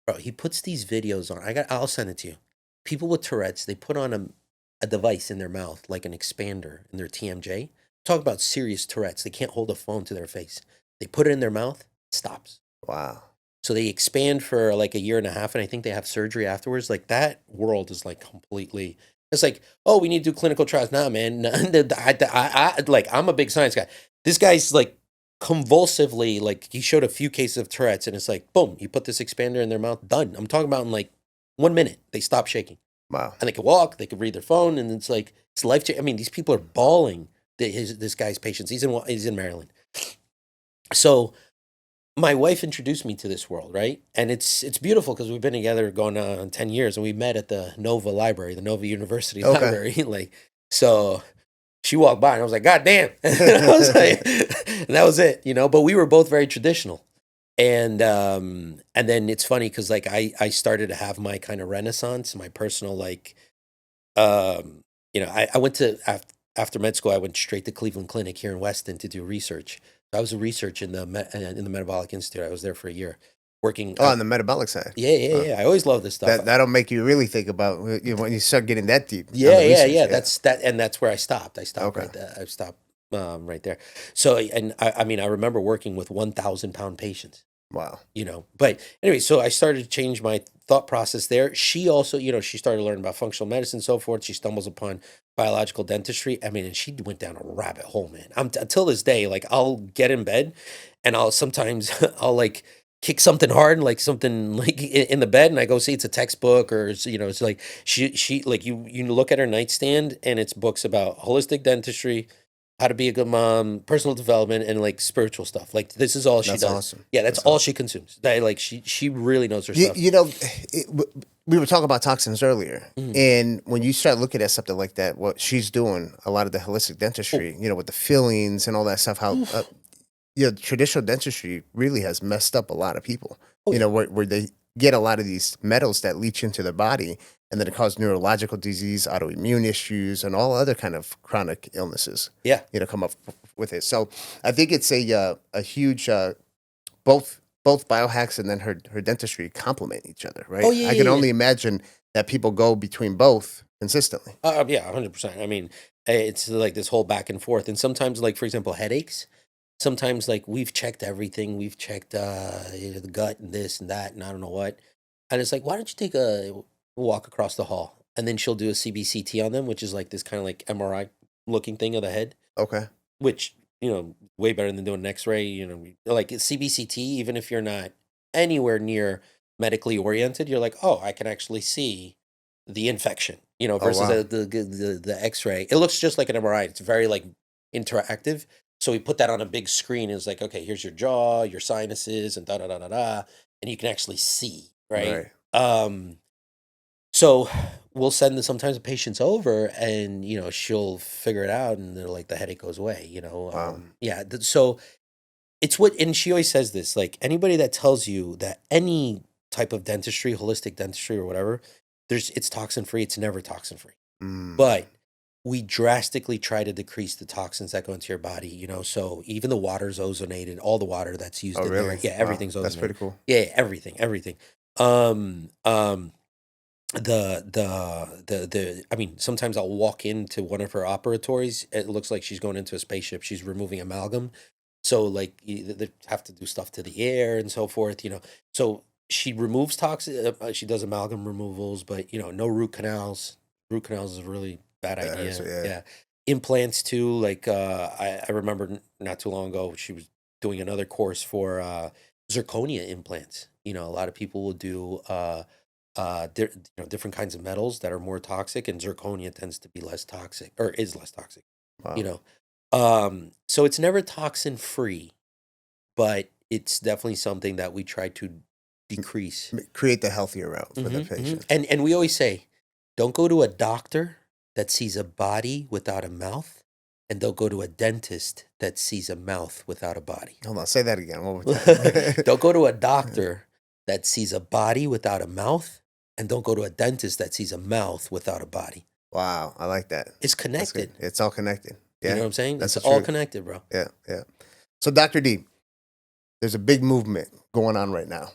bro, he puts these videos on. I'll send it to you. People with Tourette's, they put on a device in their mouth, like an expander in their TMJ. Talk about serious Tourette's. They can't hold a phone to their face. They put it in their mouth, it stops. Wow. So they expand for like a year and a half, and I think they have surgery afterwards. Like that world is like completely. It's like, oh, we need to do clinical trials. Nah, man. Like I'm a big science guy. This guy's like convulsively, like he showed a few cases of Tourette's, and it's like, boom, you put this expander in their mouth, done. I'm talking about in like 1 minute, they stop shaking. Wow. And they could walk, they could read their phone, and it's like it's life changing. I mean, these people are bawling. This guy's patients. He's in Maryland. So my wife introduced me to this world, right? And it's beautiful because we've been together going on 10 years, and we met at the Nova Library, the Nova University Okay. Library. Like, so she walked by, and I was like, God damn. And I was like, and that was it, But we were both very traditional. And then it's funny because like I started to have my kind of renaissance, my personal like, I went to after med school, I went straight to Cleveland Clinic here in Weston to do research. I was a research in the Metabolic Institute. I was there for a year, working. On the metabolic side. Yeah. I always love this stuff. That'll make you really think about when you start getting that deep. on the Yeah. research, That's that, and that's where I stopped. I stopped Okay. right there. I stopped right there. So, and I mean, I remember working with 1,000-pound patients. Wow. But anyway, so I started to change my thought process there. She also, she started learning about functional medicine and so forth. She stumbles upon biological dentistry. I mean, and she went down a rabbit hole, man. Until this day, like I'll get in bed and I'll sometimes I'll like kick something hard, like something like in the bed, and I go see it's a textbook or it's like she like you look at her nightstand and it's books about holistic dentistry, how to be a good mom, personal development, and like spiritual stuff. Like this is all she That's does. awesome. Yeah, that's all she consumes. Like she really knows her stuff. We were talking about toxins earlier, Mhm. and when you start looking at something like that, what she's doing, a lot of the holistic dentistry, with the fillings and all that stuff, how traditional dentistry really has messed up a lot of people. Oh, yeah. Where they get a lot of these metals that leach into their body, and then it causes neurological disease, autoimmune issues, and all other kind of chronic illnesses. Yeah. Come up with it. So I think it's a huge both biohacks and then her dentistry complement each other, right? Oh, yeah, I can yeah, only imagine that people go between both consistently. Yeah, 100%. I mean, it's like this whole back and forth, and sometimes, like for example, headaches. Sometimes, like we've checked everything. We've checked the gut and this and that, and I don't know what. And it's like, why don't you take a walk across the hall, and then she'll do a CBCT on them, which is like this kind of like MRI looking thing of the head, Okay. which way better than doing an X-ray. Like CBCT, even if you're not anywhere near medically oriented, you're like, oh, I can actually see the infection. Versus wow. the X-ray. It looks just like an MRI. It's very like interactive. So we put that on a big screen. It's like, okay, here's your jaw, your sinuses, and da da da da da, and you can actually see, right? So we'll send sometimes the patients over, and she'll figure it out, and they're like the headache goes away. Wow. Yeah. So it's and she always says this, like anybody that tells you that any type of dentistry, holistic dentistry or whatever, it's toxin free. It's never toxin free, but we drastically try to decrease the toxins that go into your body. So even the water's ozonated, all the water that's used Oh, in really? there, yeah, everything's ozonated. That's pretty cool. Yeah, everything. I mean, sometimes I'll walk into one of her operatories. It looks like she's going into a spaceship. She's removing amalgam. So like they have to do stuff to the air and so forth, So she removes toxin. She does amalgam removals, but no root canals. Root canals is a really bad idea. Yeah. Implants too. Like I remember not too long ago, she was doing another course for zirconia implants. A lot of people will do different kinds of metals that are more toxic, and zirconia tends to be less toxic, or is less toxic. You Wow. know, so it's never toxin free, but it's definitely something that we try to decrease. Create the healthier route for the Mhm, mhm. patient. And we always say, don't go to a doctor that sees a body without a mouth, and don't go to a dentist that sees a mouth without a body. Hold on, say that again one more time. Don't go to a doctor that sees a body without a mouth, and don't go to a dentist that sees a mouth without a body. Wow, I like that. It's That's good. connected. It's all connected. You Yeah, know what I'm saying? that's It's the all truth. connected, bro. Yeah, yeah. So, Dr. D, there's a big movement going on right now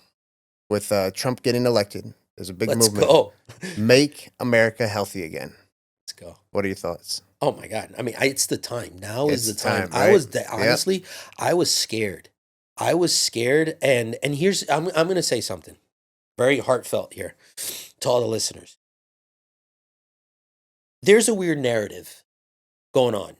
with Trump getting elected. There's a big Let's movement. go. Make America healthy again. Let's go. What are your thoughts? Oh my God. I mean, it's the time. Now is the It's time. time, I right? was Yep. honestly, I was scared. I was scared, and here's I'm going to say something very heartfelt here to all the listeners. There's a weird narrative going on.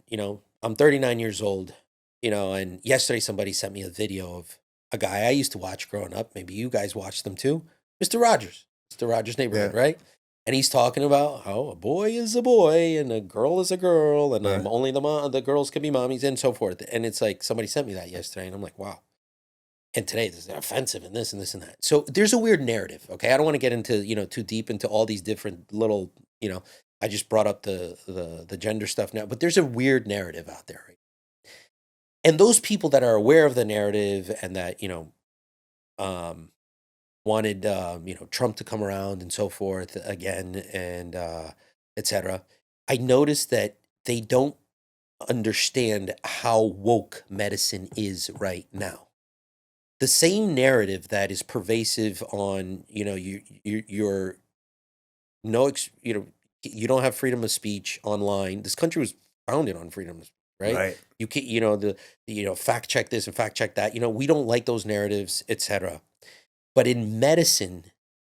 I'm 39 years old, and yesterday somebody sent me a video of a guy I used to watch growing up. Maybe you guys watched them too. Mr. Rogers Neighborhood, Yeah. right? And he's talking about how a boy is a boy and a girl is a girl, and Right. only the girls can be mommies and so forth. And it's like somebody sent me that yesterday, and I'm like, wow. And today this is offensive and this and this and that. So there's a weird narrative. Okay, I don't want to get into too deep into all these different little I just brought up the gender stuff now, but there's a weird narrative out there, right? And those people that are aware of the narrative and that wanted Trump to come around and so forth again and etc. I noticed that they don't understand how woke medicine is right now. The same narrative that is pervasive on your no you don't have freedom of speech online. This country was founded on freedom of speech, right? Right. You can't fact check this and fact check that. We don't like those narratives, etc. But in medicine,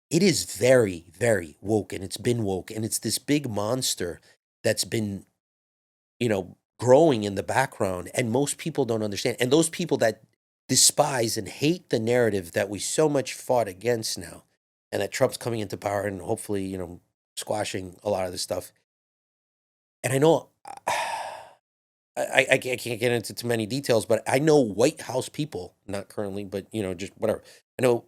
it is very, very woke, and it's been woke, and it's this big monster that's been growing in the background, and most people don't understand. And those people that despise and hate the narrative that we so much fought against now, and that Trump's coming into power and hopefully squashing a lot of this stuff. And I know I can't get into too many details, but I know White House people, not currently, but just whatever. I know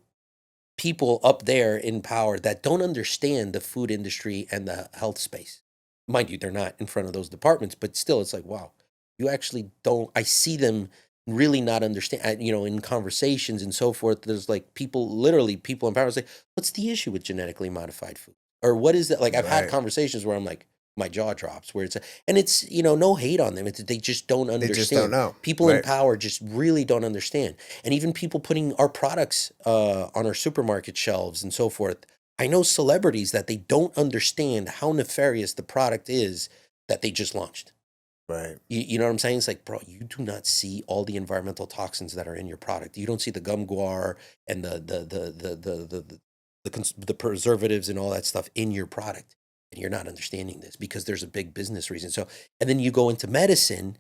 people up there in power that don't understand the food industry and the health space. Mind you, they're not in front of those departments, but still, it's like, wow, you actually don't. I see them really not understand. In conversations and so forth, there's like people in power say, "What's the issue with genetically modified food?" Or what is that? Like I've had Right. conversations where I'm like, my jaw drops. Where and it's no hate on them. They just don't understand. They just don't know. People in Right. power just really don't understand. And even people putting our products on our supermarket shelves and so forth. I know celebrities that they don't understand how nefarious the product is that they just launched. Right. You know what I'm saying? It's like, bro, you do not see all the environmental toxins that are in your product. You don't see the gum guar and the preservatives and all that stuff in your product. And you're not understanding this because there's a big business reason. So, and then you go into medicine.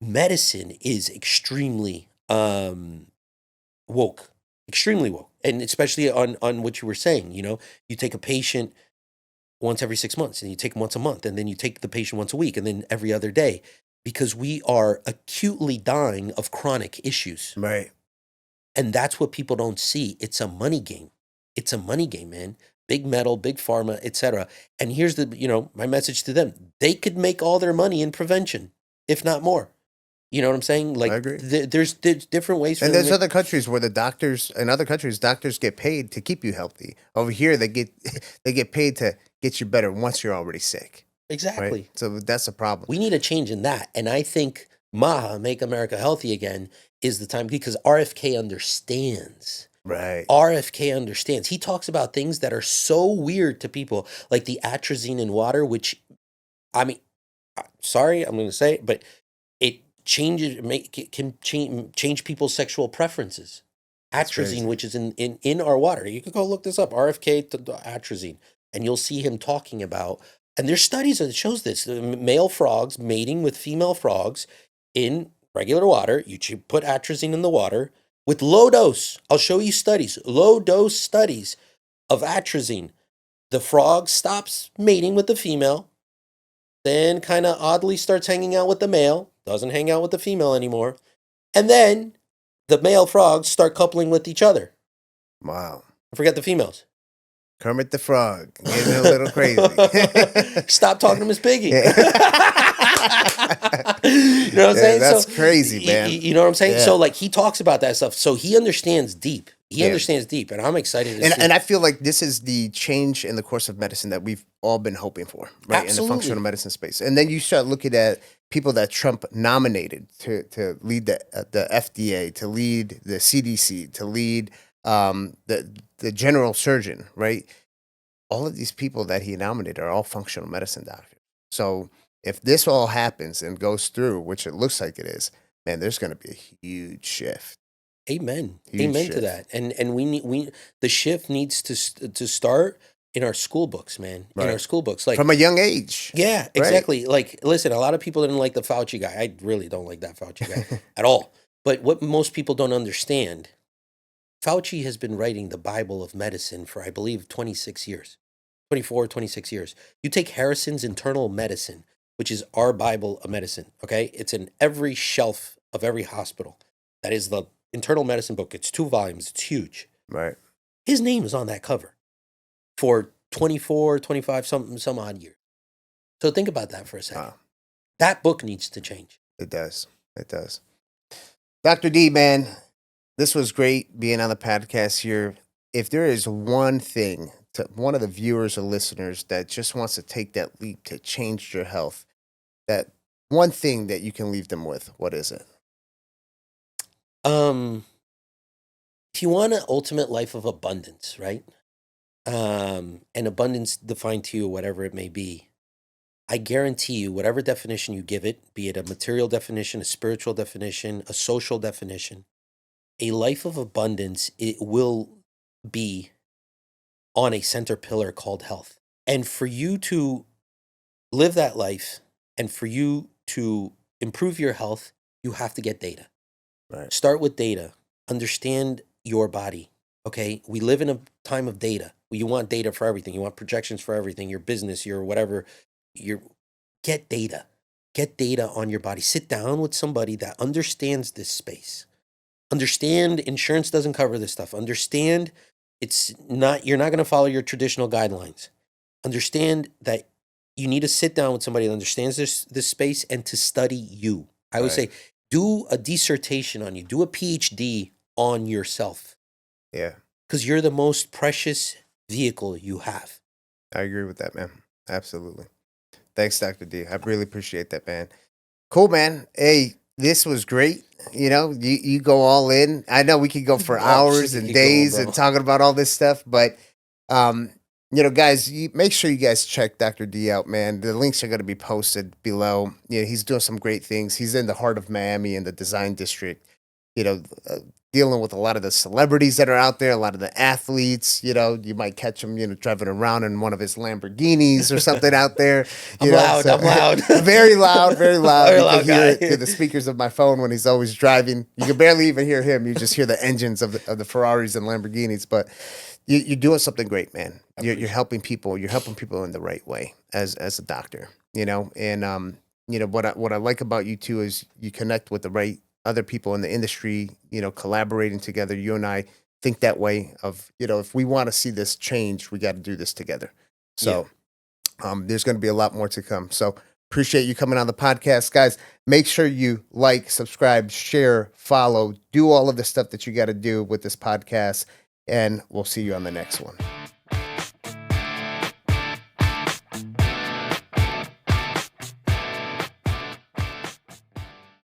Medicine is extremely woke, and especially on what you were saying. You take a patient once every 6 months, and you take them once a month, and then you take the patient once a week, and then every other day, because we are acutely dying of chronic issues. Right. And that's what people don't see. It's a money game. It's a money game, man. Big metal, big pharma, etc. And here's my message to them. They could make all their money in prevention, if not more. You know what I'm saying? Like, I agree. There's different ways. And there's other countries where doctors get paid to keep you healthy. Over here, they get paid to get you better once you're already sick. Exactly. Right? So that's a problem. We need a change in that. And I think MAHA, Make America Healthy Again, is the time, because RFK understands. Right. RFK understands. He talks about things that are so weird to people, like the atrazine in water, which, I mean, sorry, I'm going to say it, but it can change people's sexual preferences. That's Atrazine, crazy. which is in our water. You can go look this up, RFK to atrazine, and you'll see him talking about, and there's studies that shows this, male frogs mating with female frogs in regular water. You should put atrazine in the water with low dose. I'll show you studies, low dose studies. of atrazine. The frog stops mating with the female, then kind of oddly starts hanging out with the male, doesn't hang out with the female anymore, and then the male frogs start coupling with each other. Wow. I forget the females. Kermit the Frog, getting a little crazy. Stop talking to Miss Piggy. Yeah. You know what I'm saying? That's crazy, man. You know what I'm saying? Yeah. So like he talks about that stuff. So he understands deep. He Yeah. understands deep, and I'm excited to see. And I feel like this is the change in the course of medicine that we've all been hoping for, right? In the Absolutely. functional medicine space. And then you start looking at people that Trump nominated to lead the FDA, to lead the CDC, to lead the general surgeon, right? All of these people that he nominated are all functional medicine doctors. So if this all happens and goes through, which it looks like it is, man, there's going to be a huge shift. Amen. Huge Amen shift. to that. And we the shift needs to start in our school books, man. In Right. our school books, like From a young age. yeah, exactly. Like, listen, a lot of people didn't like the Fauci guy. I really don't like that Fauci guy at all. But what most people don't understand, Fauci has been writing the Bible of medicine for, I believe, 26 years, 24, 26 years. You take Harrison's Internal Medicine, which is our Bible of medicine, okay? It's in every shelf of every hospital. That is the internal medicine book. It's 2 volumes. It's huge. Right. His name is on that cover for 24, 25, some odd years. So think about that for a second. Wow. That book needs to change. It does. It does. Dr. D, man, this was great being on the podcast here. If there is one thing to one of the viewers or listeners that just wants to take that leap to change your health, that one thing that you can leave them with, what is it? If you want an ultimate life of abundance, right? And abundance defined to you, whatever it may be, I guarantee you, whatever definition you give it, be it a material definition, a spiritual definition, a social definition, a life of abundance, it will be on a center pillar called health. And for you to live that life and for you to improve your health, you have to get data. Right. Start with data. Understand your body. Okay. We live in a time of data. You want data for everything. You want projections for everything, your business, your whatever. Get data. Get data on your body. Sit down with somebody that understands this space. Understand insurance doesn't cover this stuff. Understand you're not going to follow your traditional guidelines. Understand that you need to sit down with somebody that understands this space and to study you. I would say do a dissertation on you. Do a PhD on yourself. Yeah. Because you're the most precious vehicle you have. I agree with that, man. Absolutely. Thanks, Dr. D. I really appreciate that, man. Cool, man. Hey, this was great. You know, you go all in. I know we could go for hours and days and talking about all this stuff, but you know, guys, make sure you guys check Dr. D out, man. The links are going to be posted below. You know, he's doing some great things. He's in the heart of Miami in the design district, you know, dealing with a lot of the celebrities that are out there, a lot of the athletes. You know, you might catch him, you know, driving around in one of his Lamborghinis or something out there. I'm loud. Very loud, very loud. Very You loud can hear it guy. through the speakers of my phone when he's always driving. You can barely even hear him. You just hear the engines of the Ferraris and Lamborghinis. But you're doing something great, man. You're helping people. You're helping people in the right way as a doctor, you know. And you know what I like about you too is you connect with the right other people in the industry, you know, collaborating together. You and I think that way of, you know, if we want to see this change, we got to do this together. So there's going to be a lot more to come. So appreciate you coming on the podcast, guys. Make sure you like, subscribe, share, follow, do all of the stuff that you got to do with this podcast. And we'll see you on the next one.